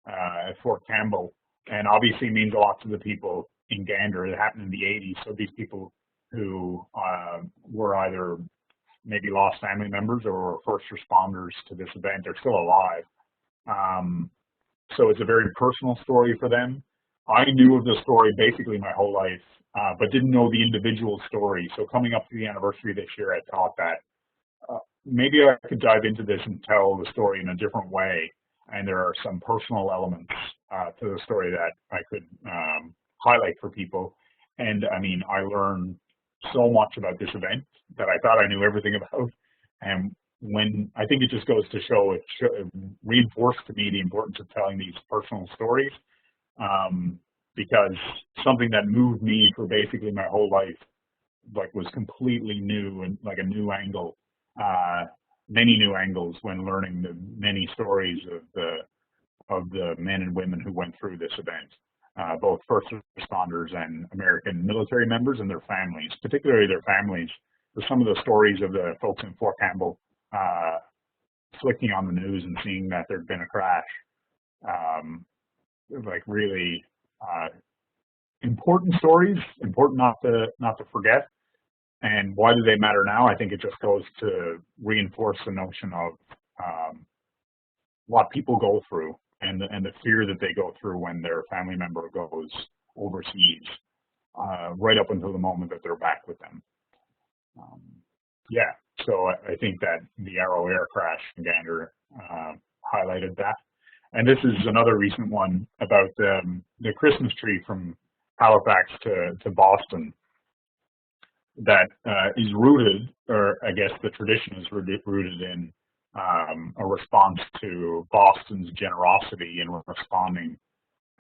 at Fort Campbell, and obviously means a lot to the people in Gander. It happened in the 80s, so these people who were either maybe lost family members or were first responders to this event are still alive. So it's a very personal story for them. I knew of the story basically my whole life, but didn't know the individual story. So coming up to the anniversary this year, I thought that maybe I could dive into this and tell the story in a different way. And there are some personal elements to the story that I could highlight for people. And I mean, I learned so much about this event that I thought I knew everything about. And when I think it just goes to show, it reinforced to me the importance of telling these personal stories, because something that moved me for basically my whole life, like, was completely new and like a new angle, many new angles when learning the many stories of the men and women who went through this event, both first responders and American military members and their families, particularly their families. For some of the stories of the folks in Fort Campbell, flicking on the news and seeing that there'd been a crash, like really important stories, important not to forget. And why do they matter now? I think it just goes to reinforce the notion of what people go through and the fear that they go through when their family member goes overseas, right up until the moment that they're back with them. Yeah, so I think that the Arrow Air crash in Gander highlighted that. And this is another recent one about the Christmas tree from Halifax to Boston that is rooted, or I guess the tradition is rooted in a response to Boston's generosity in responding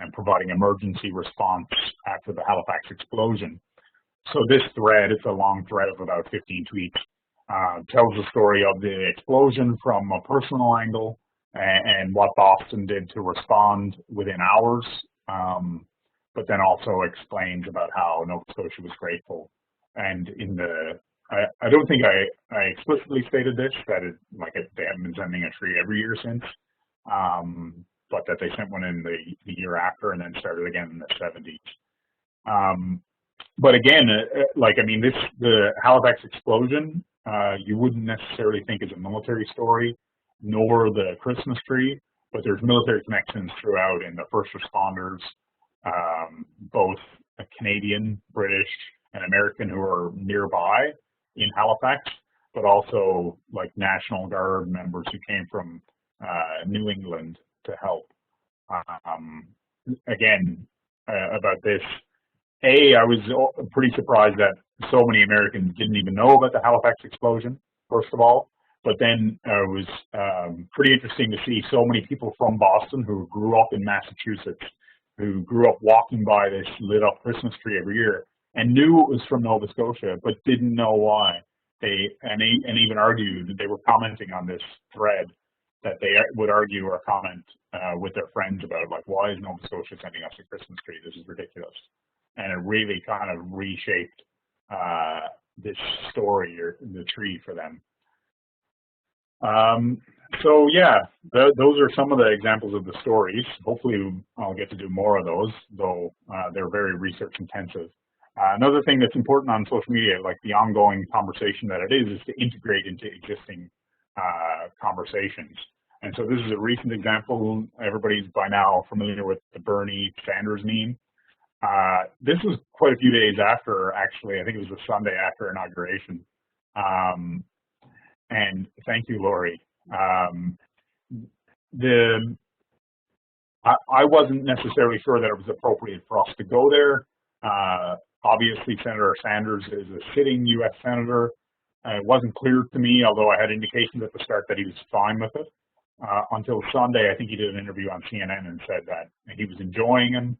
and providing emergency response after the Halifax explosion. So this thread, it's a long thread of about 15 tweets, tells the story of the explosion from a personal angle and what Boston did to respond within hours, but then also explains about how Nova Scotia was grateful. And in the, I don't think I explicitly stated this, that they haven't been sending a tree every year since, but that they sent one in the year after and then started again in the 70s. But again, the Halifax explosion, you wouldn't necessarily think is a military story, nor the Christmas tree, but there's military connections throughout in the first responders, both Canadian, British, and American who are nearby in Halifax, but also like National Guard members who came from New England to help. Again, about this, I was pretty surprised that so many Americans didn't even know about the Halifax explosion, first of all. But then it was pretty interesting to see so many people from Boston who grew up in Massachusetts, who grew up walking by this lit up Christmas tree every year and knew it was from Nova Scotia, but didn't know why. They even argued, they were commenting on this thread, that they would argue or comment with their friends about, like, why is Nova Scotia sending us a Christmas tree? This is ridiculous. And it really kind of reshaped this story, or the tree, for them. So yeah, those are some of the examples of the stories. Hopefully I'll get to do more of those, though they're very research intensive. Another thing that's important on social media, like the ongoing conversation that it is to integrate into existing conversations. And so this is a recent example. Everybody's by now familiar with the Bernie Sanders meme. This was quite a few days after, actually, I think it was the Sunday after inauguration. And thank you, Lori. I wasn't necessarily sure that it was appropriate for us to go there. Obviously, Senator Sanders is a sitting U.S. senator. It wasn't clear to me, although I had indications at the start that he was fine with it. Until Sunday, I think he did an interview on CNN and said that he was enjoying them,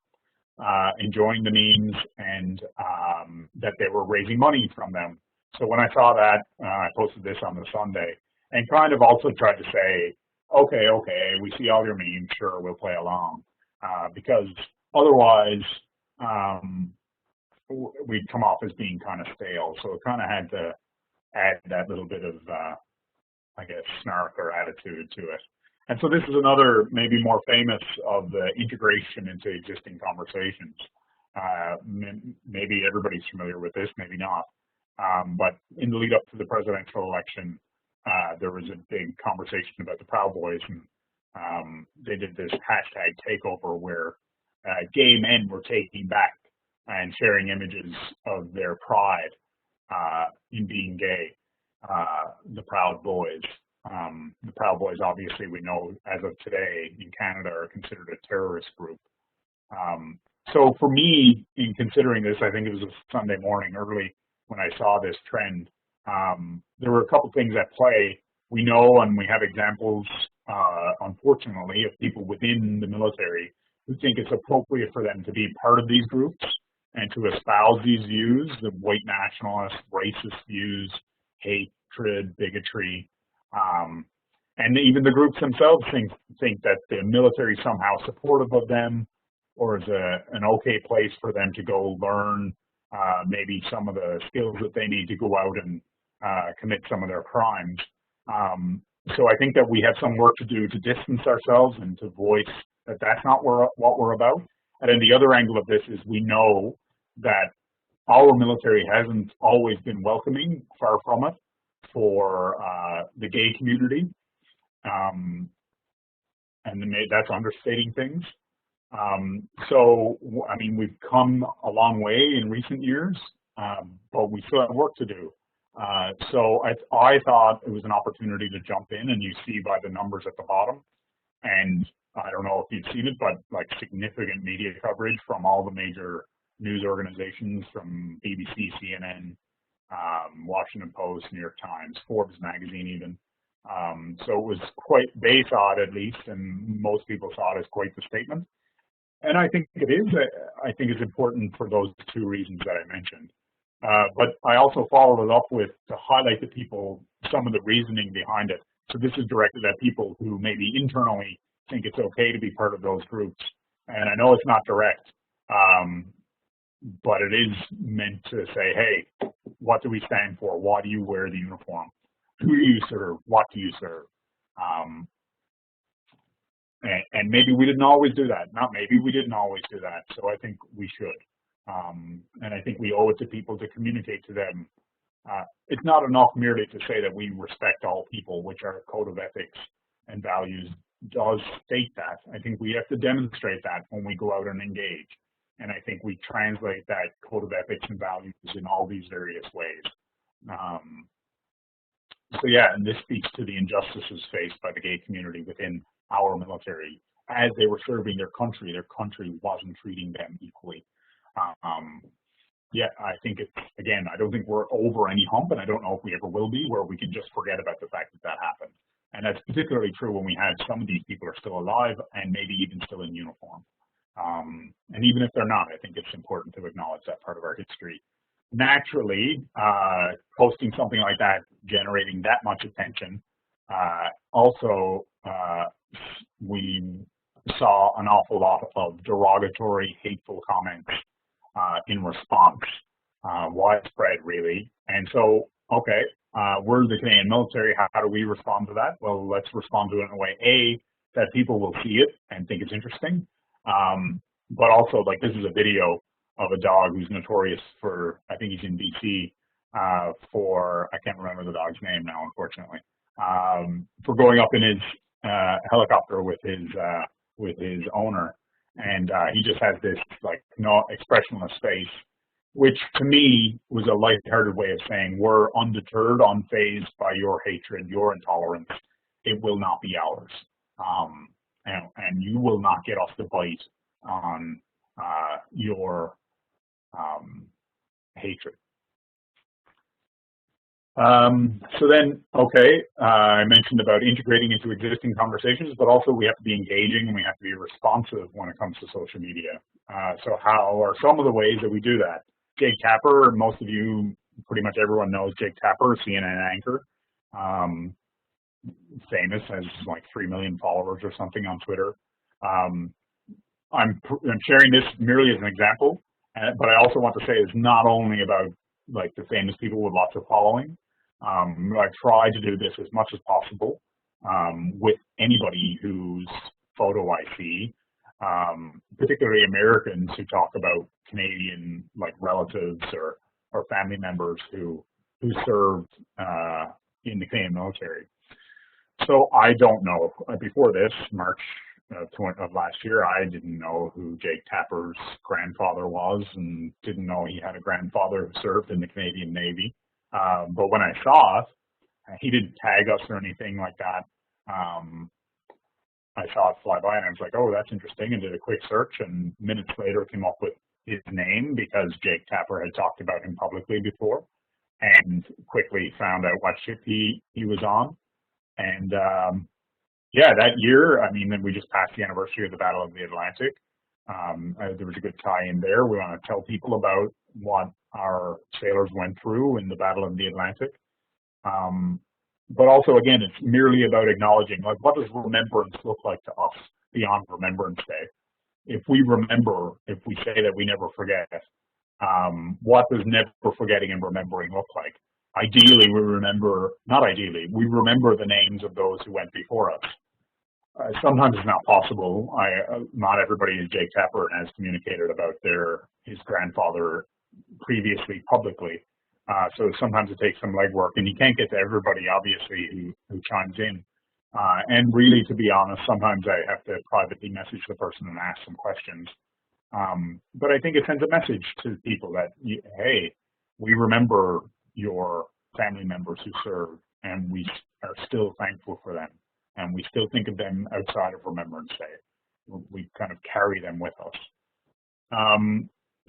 enjoying the memes, and that they were raising money from them. So when I saw that, I posted this on the Sunday and kind of also tried to say, okay, we see all your memes, sure, we'll play along. Because otherwise, we'd come off as being kind of stale. So it kind of had to add that little bit of, I guess, snark or attitude to it. And so this is another, maybe more famous, of the integration into existing conversations. Maybe everybody's familiar with this, maybe not. But in the lead up to the presidential election, there was a big conversation about the Proud Boys, and they did this hashtag takeover where gay men were taking back and sharing images of their pride in being gay, the Proud Boys. The Proud Boys, obviously, we know as of today in Canada are considered a terrorist group. So for me, in considering this, I think it was a Sunday morning early when I saw this trend. There were a couple things at play. We know, and we have examples, unfortunately, of people within the military who think it's appropriate for them to be part of these groups and to espouse these views, the white nationalist, racist views, hatred, bigotry. And even the groups themselves think that the military is somehow supportive of them, or is an okay place for them to go learn maybe some of the skills that they need to go out and commit some of their crimes. So I think that we have some work to do to distance ourselves and to voice that that's not what we're about. And then the other angle of this is we know that our military hasn't always been welcoming, far from it, for the gay community. And that's understating things. So, I mean, we've come a long way in recent years, but we still have work to do. So I thought it was an opportunity to jump in, and you see by the numbers at the bottom, and I don't know if you've seen it, but like significant media coverage from all the major news organizations, from BBC, CNN, Washington Post, New York Times, Forbes magazine even. So it was quite, they saw it at least, and most people saw it as quite the statement. And I think it is. I think it's important for those two reasons that I mentioned. But I also followed it up with to highlight to people some of the reasoning behind it. So this is directed at people who maybe internally think it's okay to be part of those groups. And I know it's not direct, but it is meant to say, hey, what do we stand for? Why do you wear the uniform? Who do you serve? What do you serve? And maybe we didn't always do that. Not maybe, we didn't always do that. So I think we should. And I think we owe it to people to communicate to them. It's not enough merely to say that we respect all people, which our code of ethics and values does state that. I think we have to demonstrate that when we go out and engage. And I think we translate that code of ethics and values in all these various ways. So yeah, and this speaks to the injustices faced by the gay community within our military. As they were serving their country wasn't treating them equally. Yeah, I think it's, again, I don't think we're over any hump, and I don't know if we ever will be, where we can just forget about the fact that that happened. And that's particularly true when we have some of these people are still alive and maybe even still in uniform. And even if they're not, I think it's important to acknowledge that part of our history. Naturally, posting something like that, generating that much attention, also we saw an awful lot of derogatory, hateful comments in response, widespread really. And so, okay, we're the Canadian military. How do we respond to that? Well, let's respond to it in a way, A, that people will see it and think it's interesting, but also, like, this is a video of a dog who's notorious for, I think he's in BC, for, I can't remember the dog's name now, unfortunately, for going up in his helicopter with his owner, and he just has this, like, no expressionless face, which to me was a lighthearted way of saying we're undeterred, unfazed by your hatred, your intolerance. It will not be ours, and you will not get us to bite on your hatred. So then, okay, I mentioned about integrating into existing conversations, but also we have to be engaging and we have to be responsive when it comes to social media. So how are some of the ways that we do that? Jake Tapper, most of you, pretty much everyone knows Jake Tapper, CNN anchor, famous, has like 3 million followers or something on Twitter. I'm sharing this merely as an example, but I also want to say it's not only about like the famous people with lots of following. I try to do this as much as possible with anybody whose photo I see, particularly Americans who talk about Canadian like relatives or family members who served in the Canadian military. So I don't know. Before this, March of last year, I didn't know who Jake Tapper's grandfather was and didn't know he had a grandfather who served in the Canadian Navy. But when I saw it, he didn't tag us or anything like that. I saw it fly by and I was like, oh, that's interesting, and did a quick search, and minutes later came up with his name because Jake Tapper had talked about him publicly before, and quickly found out what ship he was on. And yeah, that year, I mean, then we just passed the anniversary of the Battle of the Atlantic. There was a good tie-in there. We want to tell people about what our sailors went through in the Battle of the Atlantic. But also, again, it's merely about acknowledging, like, what does remembrance look like to us beyond Remembrance Day? If we remember, if we say that we never forget, what does never forgetting and remembering look like? Ideally, we remember, not ideally, we remember the names of those who went before us. Sometimes it's not possible. Not everybody is Jake Tapper and has communicated about his grandfather previously publicly. So sometimes it takes some legwork, and you can't get to everybody, obviously, who chimes in. And really, to be honest, sometimes I have to privately message the person and ask some questions. But I think it sends a message to people that, hey, we remember your family members who served, and we are still thankful for them, and we still think of them outside of Remembrance Day. We kind of carry them with us.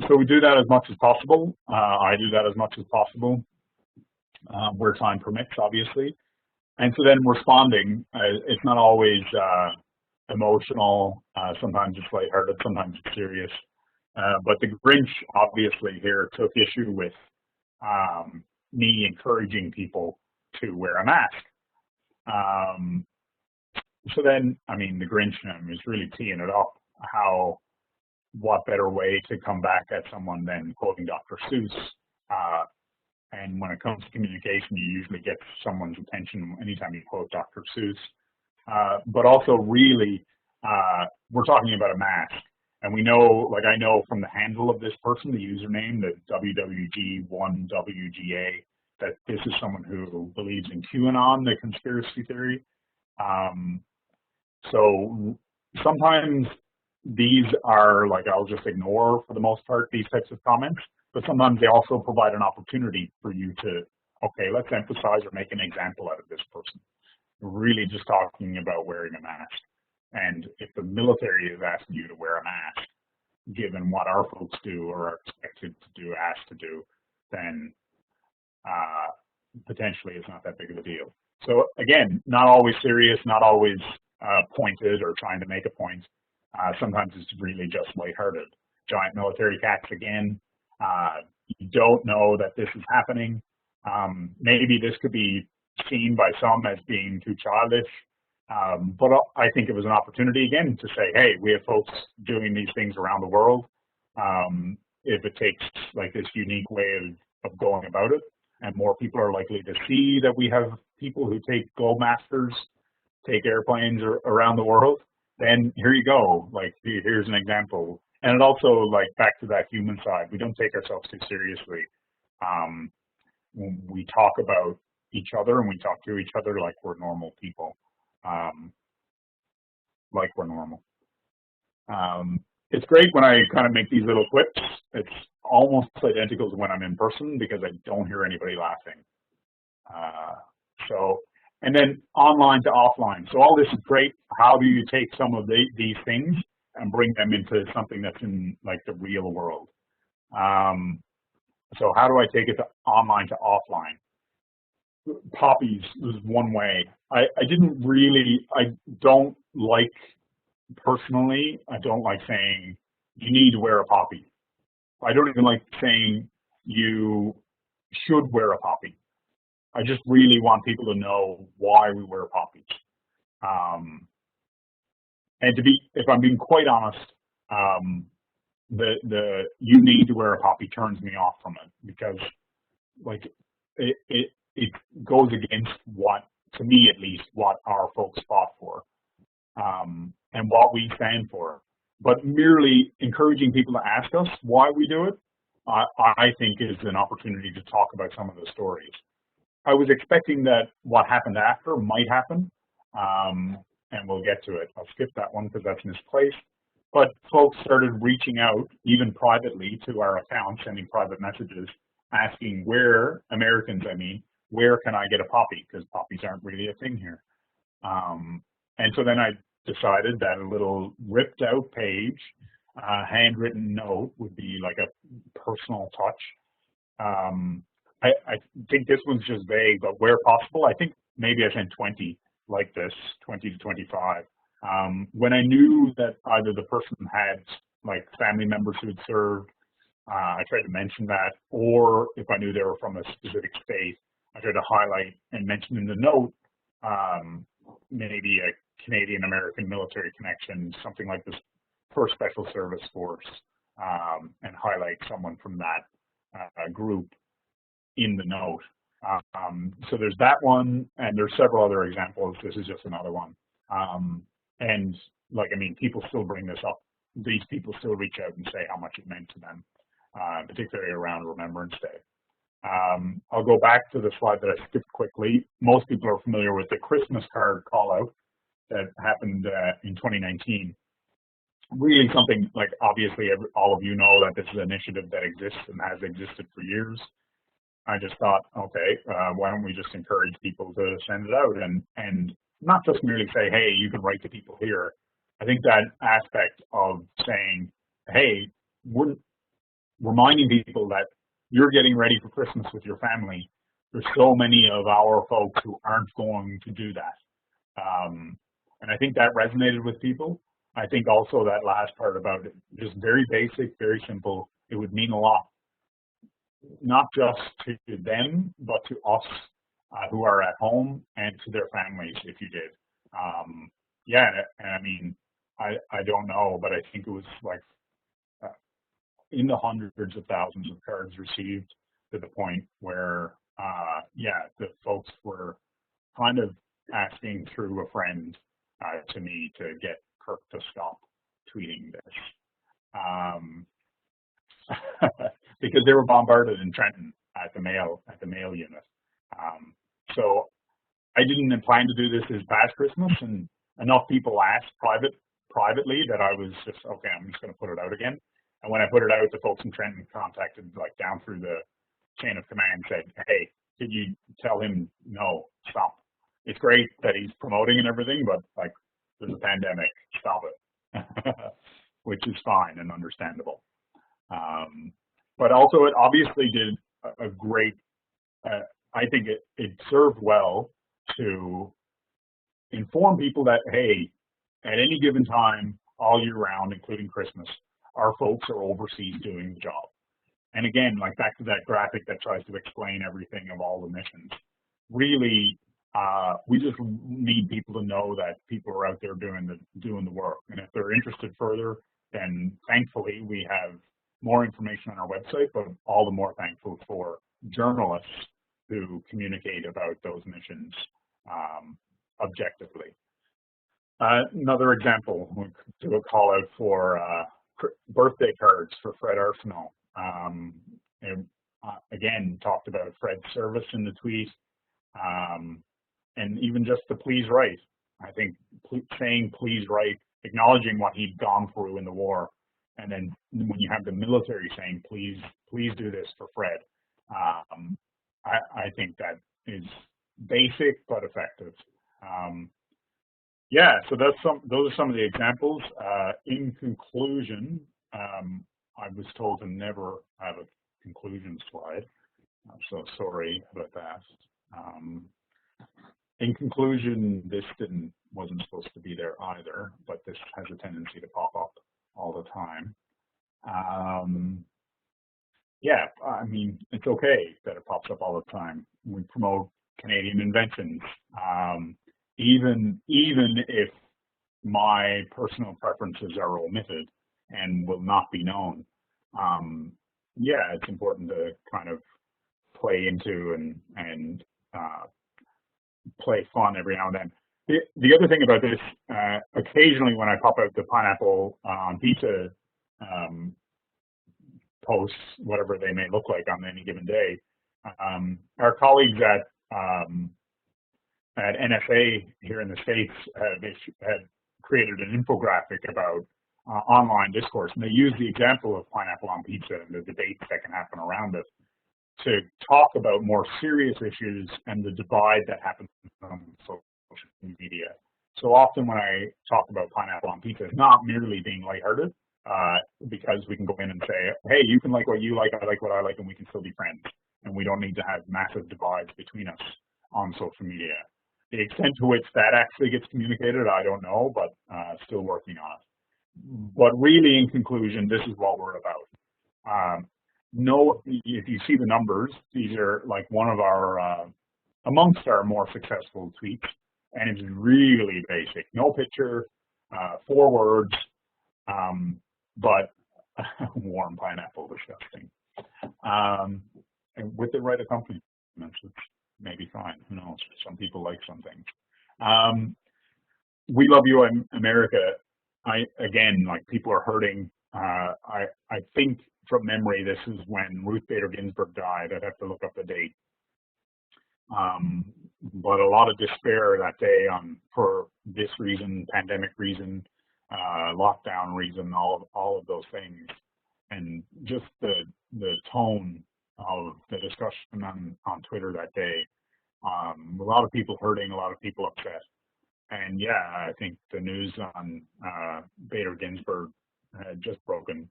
So we do that as much as possible. I do that as much as possible, where time permits, obviously. And so then responding, it's not always emotional. Sometimes it's lighthearted, sometimes it's serious. But the Grinch, obviously, here took issue with me encouraging people to wear a mask. So then, I mean, the Grinch is really teeing it up. What better way to come back at someone than quoting Dr. Seuss? And when it comes to communication, you usually get someone's attention anytime you quote Dr. Seuss. But also, really, we're talking about a mask. And we know, like I know from the handle of this person, the username, the WWG1WGA, that this is someone who believes in QAnon, the conspiracy theory. So sometimes these are like, I'll just ignore for the most part these types of comments, but sometimes they also provide an opportunity for you to, okay, let's emphasize or make an example out of this person. We're really just talking about wearing a mask. And if the military is asking you to wear a mask, given what our folks do or are expected to do, asked to do, then potentially it's not that big of a deal. So again, not always serious, not always pointed or trying to make a point. Sometimes it's really just lighthearted. Giant military cats again. You don't know that this is happening. Maybe this could be seen by some as being too childish, but I think it was an opportunity again to say, hey, we have folks doing these things around the world. If it takes like this unique way of going about it, and more people are likely to see that we have people who take Gold Masters, take airplanes around the world, then here you go. Like, here's an example. And it also, like, back to that human side, we don't take ourselves too seriously. When we talk about each other and we talk to each other like we're normal people, like we're normal. It's great when I kind of make these little clips. It's almost identical to when I'm in person because I don't hear anybody laughing. And then online to offline. So all this is great. How do you take some of these things and bring them into something that's in like the real world? So how do I take it to online to offline? Poppies is one way. I don't like, personally, I don't like saying you need to wear a poppy. I don't even like saying you should wear a poppy. I just really want people to know why we wear poppies. And if I'm being quite honest, the you need to wear a poppy turns me off from it because, like, it goes against what, to me at least, what our folks fought for, and what we stand for. But merely encouraging people to ask us why we do it, I think is an opportunity to talk about some of the stories. I was expecting that what happened after might happen, and we'll get to it. I'll skip that one because that's misplaced. But folks started reaching out, even privately, to our account, sending private messages, asking where, Americans I mean, where can I get a poppy? Because poppies aren't really a thing here. And so then I decided that a little ripped out page, handwritten note would be like a personal touch. I think this one's just vague, but where possible, I think maybe I sent 20 like this, 20 to 25. When I knew that either the person had like family members who had served, I tried to mention that, or if I knew they were from a specific state, I tried to highlight and mention in the note maybe a Canadian-American military connection, something like this, for Special Service Force, and highlight someone from that group in the note. So there's that one, and there's several other examples. This is just another one. And like, I mean, people still bring this up. These people still reach out and say how much it meant to them, particularly around Remembrance Day. I'll go back to the slide that I skipped quickly. Most people are familiar with the Christmas card call out that happened in 2019. Really something like, obviously, all of you know that this is an initiative that exists and has existed for years. I just thought, okay, why don't we just encourage people to send it out and not just merely say, hey, you can write to people here. I think that aspect of saying, hey, we're reminding people that you're getting ready for Christmas with your family. There's so many of our folks who aren't going to do that. And I think that resonated with people. I think also that last part about it, just very basic, very simple, it would mean a lot, not just to them, but to us who are at home and to their families if you did. Yeah, and I mean, I don't know, but I think it was like in the hundreds of thousands of cards received, to the point where, yeah, the folks were kind of asking through a friend to me to get Kirk to stop tweeting this. Because they were bombarded in Trenton at the mail unit. So I didn't plan to do this as past Christmas, and enough people asked privately that I was just, okay, I'm just going to put it out again. And when I put it out, the folks in Trenton contacted, like, down through the chain of command, said, hey, could you tell him no, stop. It's great that he's promoting and everything, but like, there's a pandemic, stop it. Which is fine and understandable. But also it obviously did a great, I think it served well to inform people that, hey, at any given time, all year round, including Christmas, our folks are overseas doing the job. And again, like back to that graphic that tries to explain everything of all the missions, really, we just need people to know that people are out there doing the work. And if they're interested further, then thankfully we have more information on our website, but all the more thankful for journalists to communicate about those missions objectively. Another example, we'll do a call out for birthday cards for Fred Arsenault. And again, talked about Fred's service in the tweet, and even just the please write. I think saying please write, acknowledging what he'd gone through in the war, and then when you have the military saying please do this for Fred, I think that is basic but effective. Yeah, so those are some of the examples. In conclusion, I was told to never have a conclusion slide, so sorry about that. In conclusion, this wasn't supposed to be there either, but this has a tendency to pop up all the time. Yeah, I mean, it's okay that it pops up all the time. We promote Canadian inventions. Even if my personal preferences are omitted and will not be known, yeah, it's important to kind of play into and play fun every now and then. The other thing about this, occasionally when I pop out the pineapple on pizza posts, whatever they may look like on any given day, our colleagues at NSA here in the States had created an infographic about online discourse, and they use the example of pineapple on pizza and the debates that can happen around it to talk about more serious issues and the divide that happens on social media. So often when I talk about pineapple on pizza, it's not merely being lighthearted, because we can go in and say, hey, you can like what you like, I like what I like, and we can still be friends. And we don't need to have massive divides between us on social media. The extent to which that actually gets communicated, I don't know, but still working on it. But really, in conclusion, this is what we're about. If you see the numbers, these are like one of our, amongst our more successful tweets, and it's really basic. No picture, 4 words, but warm pineapple, disgusting. And with the right accompaniment, it's maybe fine. Who knows? Some people like some things. We love you, America. Again, like, people are hurting. I think from memory, this is when Ruth Bader Ginsburg died. I'd have to look up the date. But a lot of despair that day for this reason, pandemic reason, lockdown reason, all of those things, and just the tone of the discussion on Twitter that day. A lot of people hurting, a lot of people upset, and yeah, I think the news on Bader Ginsburg had just broken,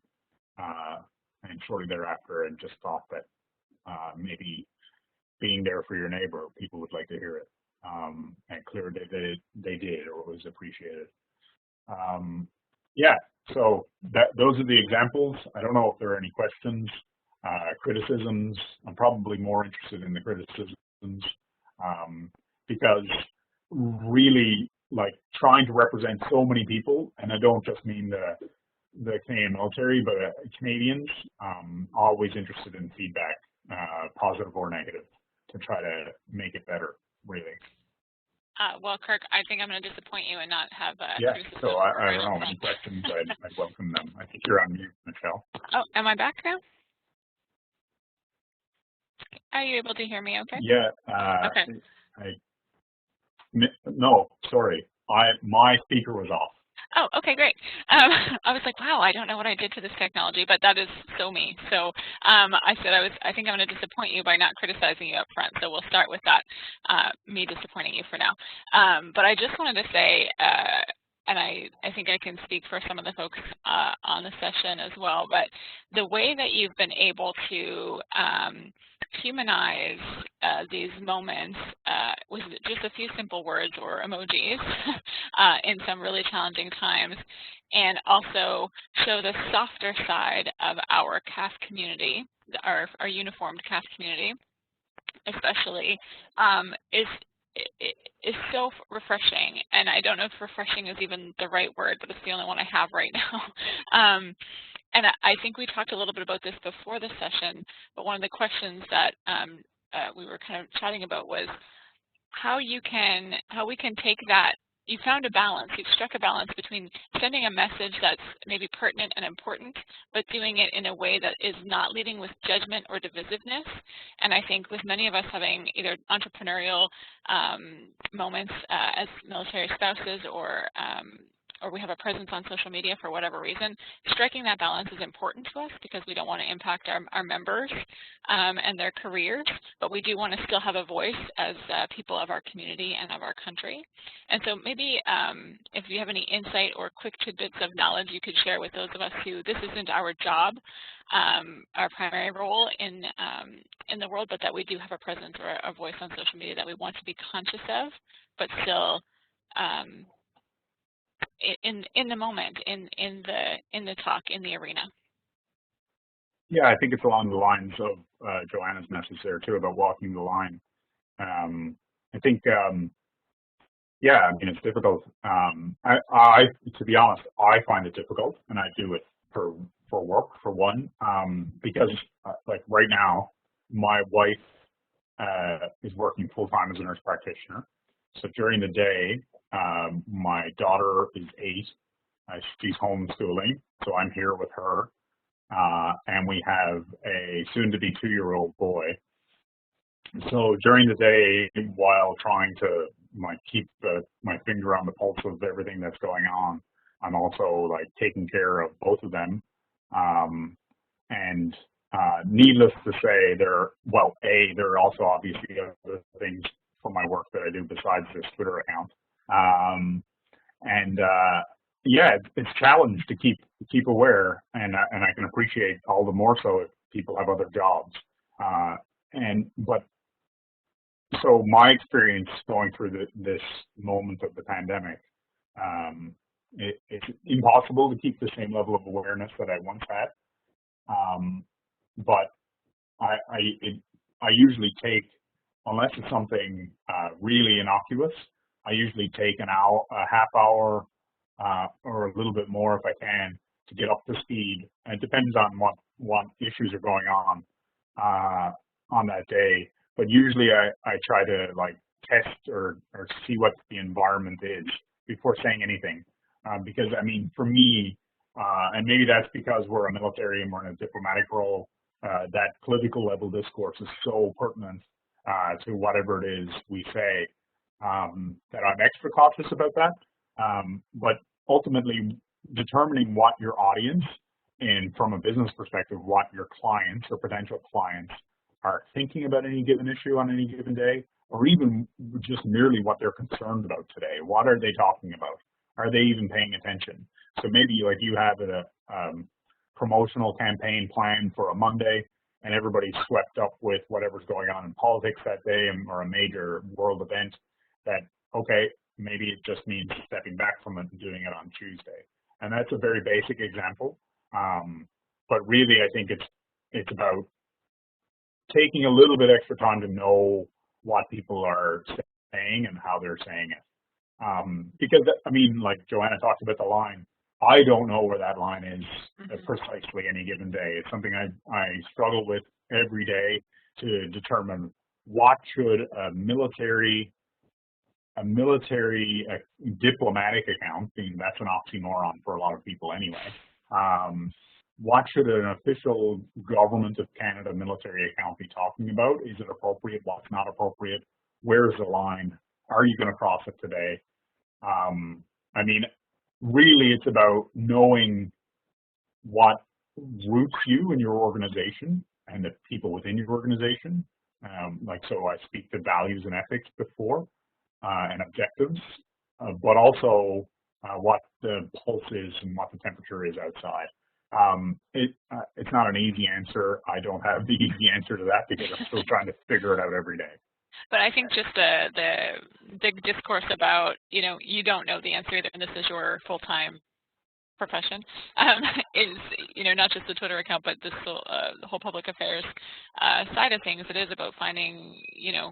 and shortly thereafter, and just thought that maybe being there for your neighbor, people would like to hear it, and clearly they did, or it was appreciated. Yeah, so those are the examples. I don't know if there are any questions, criticisms. I'm probably more interested in the criticisms, because really, like, trying to represent so many people, and I don't just mean the Canadian military, but Canadians, always interested in feedback, positive or negative, to try to make it better, really. Well, Kirk, I think I'm going to disappoint you and not have yeah, so I don't know, any questions, I'd welcome them. I think you're on mute, Michelle. Oh, am I back now? Are you able to hear me okay? Yeah. Okay. No, sorry. My speaker was off. Oh, okay, great. I was like, wow, I don't know what I did to this technology, but that is so me. So I said I think I'm going to disappoint you by not criticizing you up front. So we'll start with that, me disappointing you for now. But I just wanted to say, and I think I can speak for some of the folks on the session as well, but the way that you've been able to humanize these moments with just a few simple words or emojis in some really challenging times, and also show the softer side of our CAF community, our uniformed CAF community especially, is so refreshing. And I don't know if refreshing is even the right word, but it's the only one I have right now. And I think we talked a little bit about this before the session, but one of the questions that we were kind of chatting about was how we can take that. You found a balance. You've struck a balance between sending a message that's maybe pertinent and important, but doing it in a way that is not leading with judgment or divisiveness. And I think with many of us having either entrepreneurial moments as military spouses, or we have a presence on social media for whatever reason, striking that balance is important to us because we don't want to impact our members and their careers, but we do want to still have a voice as people of our community and of our country. And so maybe if you have any insight or quick tidbits of knowledge you could share with those of us who this isn't our job, our primary role in the world, but that we do have a presence or a voice on social media that we want to be conscious of, but still in the moment, in the talk, in the arena. Yeah, I think it's along the lines of Joanna's message there too about walking the line. I think, yeah, I mean, it's difficult. To be honest, I find it difficult, and I do it for work, for one, because like right now, my wife is working full-time as a nurse practitioner. So during the day, my daughter is 8. She's homeschooling, so I'm here with her. And we have a soon-to-be 2-year-old boy. So during the day, while trying to keep my finger on the pulse of everything that's going on, I'm also taking care of both of them. And needless to say, there are also obviously other things for my work that I do besides this Twitter account. Yeah, it's a challenge to keep aware, and I can appreciate all the more so if people have other jobs. So my experience going through this moment of the pandemic, it's impossible to keep the same level of awareness that I once had. But I usually take, unless it's something really innocuous, I usually take a half hour or a little bit more if I can to get up to speed. And it depends on what issues are going on that day. But usually I try to test or see what the environment is before saying anything. Because I mean, for me, and maybe that's because we're a military and we're in a diplomatic role, that political level discourse is so pertinent to whatever it is we say, that I'm extra cautious about that. But ultimately, determining what your audience, and from a business perspective, what your clients or potential clients are thinking about any given issue on any given day, or even just merely what they're concerned about today. What are they talking about? Are they even paying attention? So maybe you have a promotional campaign planned for a Monday, and everybody's swept up with whatever's going on in politics that day, or a major world event, that, okay, maybe it just means stepping back from it and doing it on Tuesday. And that's a very basic example. But really, I think it's about taking a little bit extra time to know what people are saying and how they're saying it. Because, I mean, like Joanna talked about the line, I don't know where that line is precisely any given day. It's something I struggle with every day to determine what should a military diplomatic account, being that's an oxymoron for a lot of people anyway. What should an official Government of Canada military account be talking about? Is it appropriate? What's not appropriate? Where's the line? Are you going to cross it today? I mean, really, it's about knowing what roots you in your organization and the people within your organization. So I speak to values and ethics before, and objectives, but also what the pulse is and what the temperature is outside. It's not an easy answer. I don't have the easy answer to that because I'm still trying to figure it out every day. But I think just the discourse about, you don't know the answer, and this is your full-time profession, is, not just the Twitter account, but the whole public affairs side of things. It is about finding,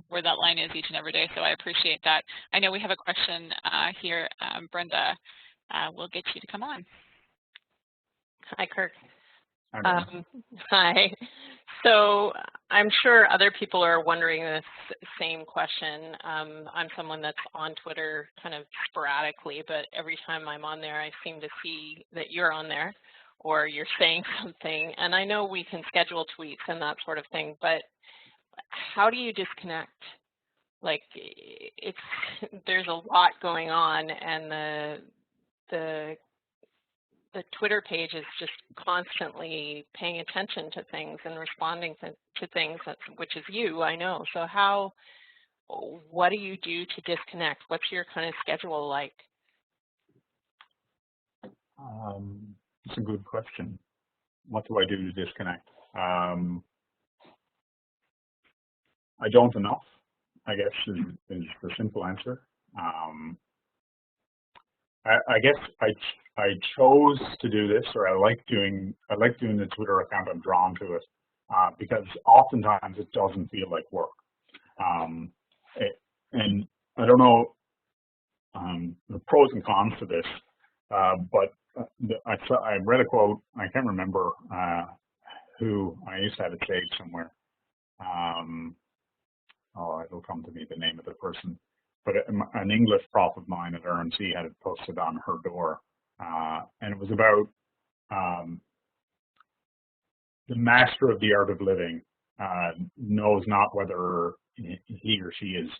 where that line is each and every day. So I appreciate that. I know we have a question here. Brenda, we'll get you to come on. Hi, Kirk. Hi. Hi. So I'm sure other people are wondering this same question. I'm someone that's on Twitter kind of sporadically, but every time I'm on there, I seem to see that you're on there or you're saying something. And I know we can schedule tweets and that sort of thing, but how do you disconnect? Like, there's a lot going on, and the Twitter page is just constantly paying attention to things and responding to things, which is you, I know. So what do you do to disconnect? What's your kind of schedule like? It's a good question. What do I do to disconnect? I don't enough, I guess, is the simple answer. I guess I chose to do this, or I like doing the Twitter account. I'm drawn to it because oftentimes it doesn't feel like work. And I don't know the pros and cons to this, but I read a quote. I can't remember who. I used to have it saved somewhere. It'll come to me, the name of the person. But an English prof of mine at RMC had it posted on her door, and it was about the master of the art of living knows not whether he or she is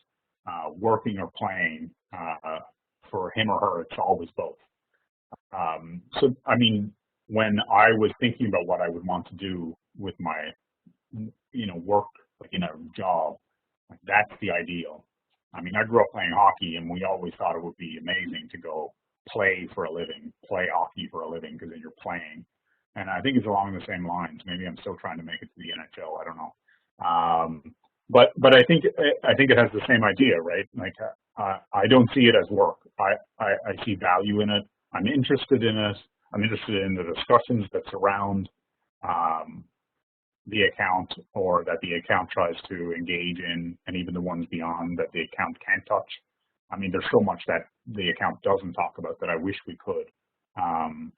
working or playing. For him or her, it's always both. So, I mean, when I was thinking about what I would want to do with my, work, like in a job, like that's the ideal. I mean, I grew up playing hockey, and we always thought it would be amazing to go play for a living, play hockey for a living, because then you're playing. And I think it's along the same lines. Maybe I'm still trying to make it to the NHL. I don't know. But I think it has the same idea, right? Like I don't see it as work. I see value in it. I'm interested in it. I'm interested in the discussions that surround the account, or that the account tries to engage in, and even the ones beyond that the account can't touch. I mean, there's so much that the account doesn't talk about that I wish we could. And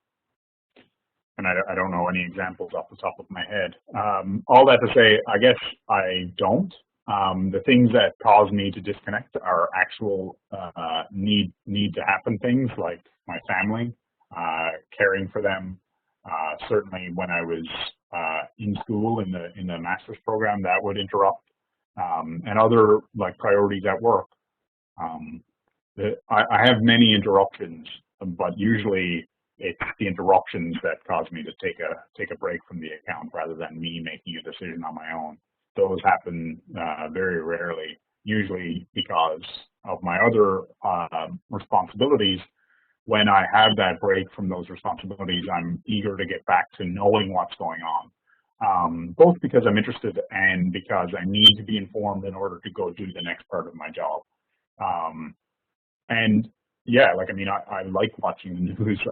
I don't know any examples off the top of my head. All that to say, I guess I don't. The things that cause me to disconnect are actual need to happen things, like my family, caring for them. Certainly when I was in school in the master's program, that would interrupt, and other like priorities at work. I have many interruptions, but usually it's the interruptions that cause me to take a break from the account rather than me making a decision on my own. Those happen very rarely, usually because of my other responsibilities. When I have that break from those responsibilities, I'm eager to get back to knowing what's going on, both because I'm interested and because I need to be informed in order to go do the next part of my job. And yeah, like, I mean, I like watching the news.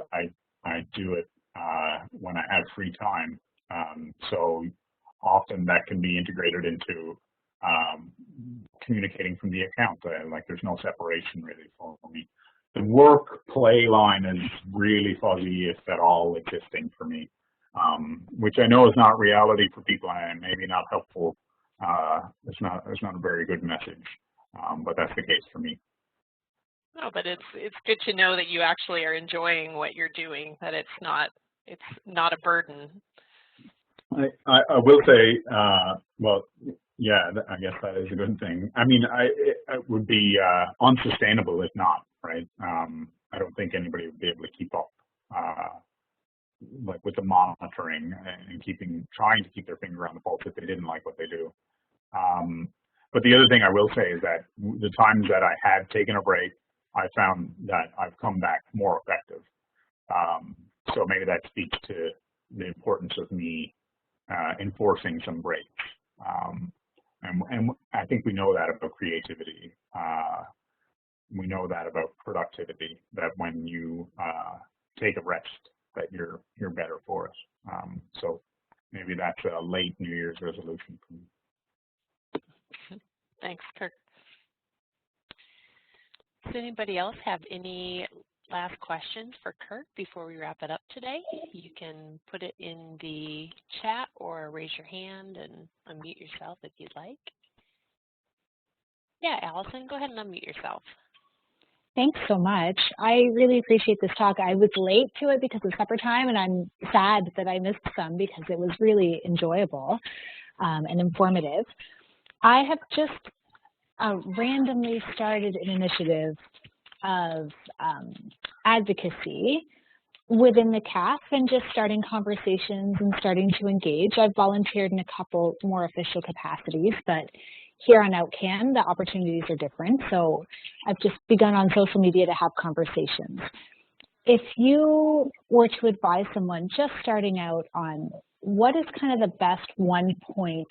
I do it when I have free time. So often that can be integrated into communicating from the account. Like, there's no separation really for me. The work-play line is really fuzzy, if at all existing for me, which I know is not reality for people and maybe not helpful. It's not a very good message, but that's the case for me. No, but it's good to know that you actually are enjoying what you're doing, that it's not a burden. I will say, well, yeah, I guess that is a good thing. I mean, it would be unsustainable if not, right? I don't think anybody would be able to keep up like with the monitoring and trying to keep their finger on the pulse if they didn't like what they do. But the other thing I will say is that the times that I have taken a break, I found that I've come back more effective. So maybe that speaks to the importance of me enforcing some breaks. And I think we know that about creativity. We know that about productivity, that when you take a rest, that you're better for it. So maybe that's a late New Year's resolution for me. Thanks, Kirk. Does anybody else have any last questions for Kirk before we wrap it up today. You can put it in the chat or raise your hand and unmute yourself if you'd like. Yeah, Allison, go ahead and unmute yourself. Thanks so much. I really appreciate this talk. I was late to it because of supper time, and I'm sad that I missed some because it was really enjoyable and informative. I have just randomly started an initiative of advocacy within the CAF and just starting conversations and starting to engage. I've volunteered in a couple more official capacities, but here on OutCan, the opportunities are different. So I've just begun on social media to have conversations. If you were to advise someone just starting out on what is kind of the best one-point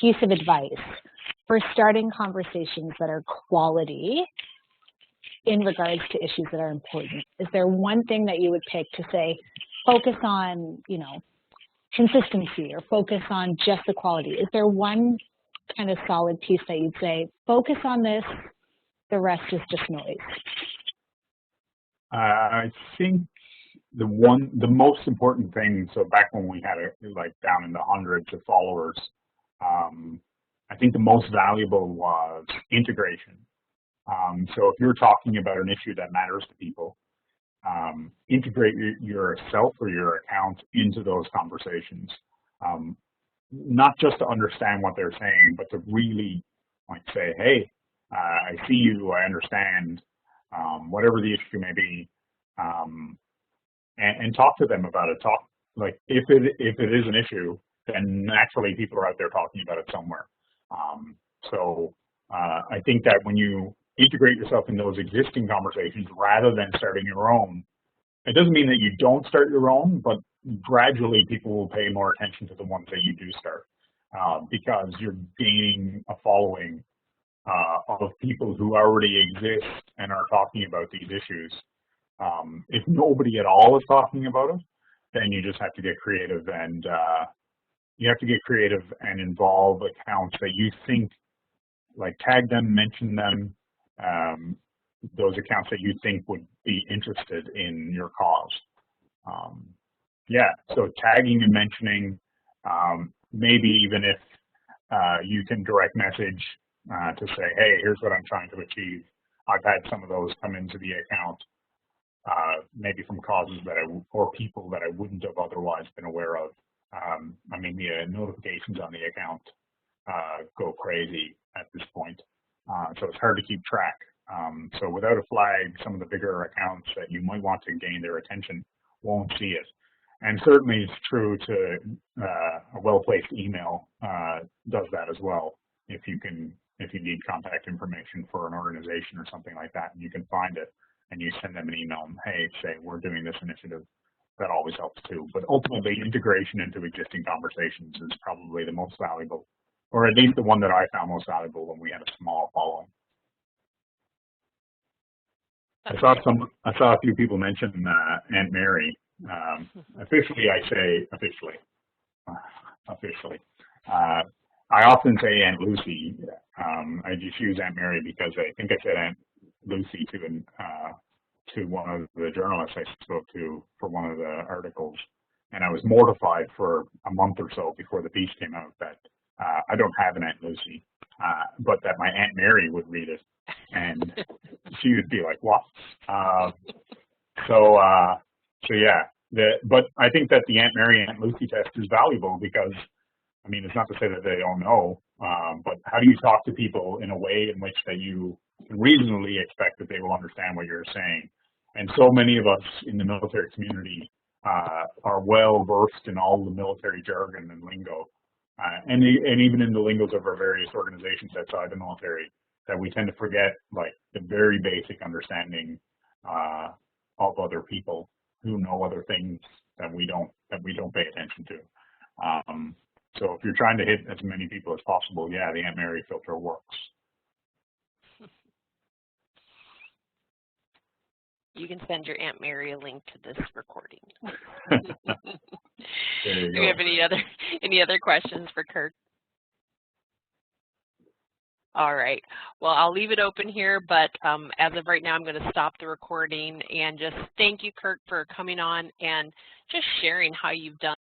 piece of advice for starting conversations that are quality in regards to issues that are important, is there one thing that you would pick to say, focus on, you know, consistency or focus on just the quality? Is there one kind of solid piece that you'd say, focus on this, the rest is just noise? I think the most important thing, so back when we had like down in the hundreds of followers, I think the most valuable was integration. So if you're talking about an issue that matters to people, integrate yourself or your account into those conversations. Not just to understand what they're saying, but to really like say, hey, I see you, I understand, whatever the issue may be, and talk to them about it. Talk, like if it is an issue, then naturally people are out there talking about it somewhere. So I think that when you integrate yourself in those existing conversations rather than starting your own, it doesn't mean that you don't start your own, but gradually people will pay more attention to the ones that you do start, because you're gaining a following of people who already exist and are talking about these issues. If nobody at all is talking about it, then you just have to get creative and involve accounts that you think, like tag them, mention them, those accounts that you think would be interested in your cause. Yeah, so tagging and mentioning, maybe even if you can direct message to say, hey, here's what I'm trying to achieve. I've had some of those come into the account, maybe from causes that or people that I wouldn't have otherwise been aware of. I mean, the notifications on the account go crazy at this point, so it's hard to keep track. So without a flag, some of the bigger accounts that you might want to gain their attention won't see it. And certainly it's true to a well-placed email does that as well. If you need contact information for an organization or something like that, and you can find it, and you send them an email and, hey, say, we're doing this initiative, that always helps too. But ultimately, integration into existing conversations is probably the most valuable, or at least the one that I found most valuable when we had a small following. I saw a few people mention Aunt Mary. Officially, I say officially. I often say Aunt Lucy. I just use Aunt Mary because I think I said Aunt Lucy to one of the journalists I spoke to for one of the articles, and I was mortified for a month or so before the piece came out that I don't have an Aunt Lucy, but that my Aunt Mary would read it, and she would be like, what? So yeah, but I think that the Aunt Mary, Aunt Lucy test is valuable because, I mean, it's not to say that they don't know, but how do you talk to people in a way in which that you can reasonably expect that they will understand what you're saying? And so many of us in the military community are well versed in all the military jargon and lingo, and even in the lingos of our various organizations outside the military, that we tend to forget like the very basic understanding of other people who know other things that we don't pay attention to. So if you're trying to hit as many people as possible, yeah, the Aunt Mary filter works. You can send your Aunt Mary a link to this recording. There you Do you have any other questions for Kirk? All right. Well, I'll leave it open here, but as of right now, I'm going to stop the recording and just thank you, Kirk, for coming on and just sharing how you've done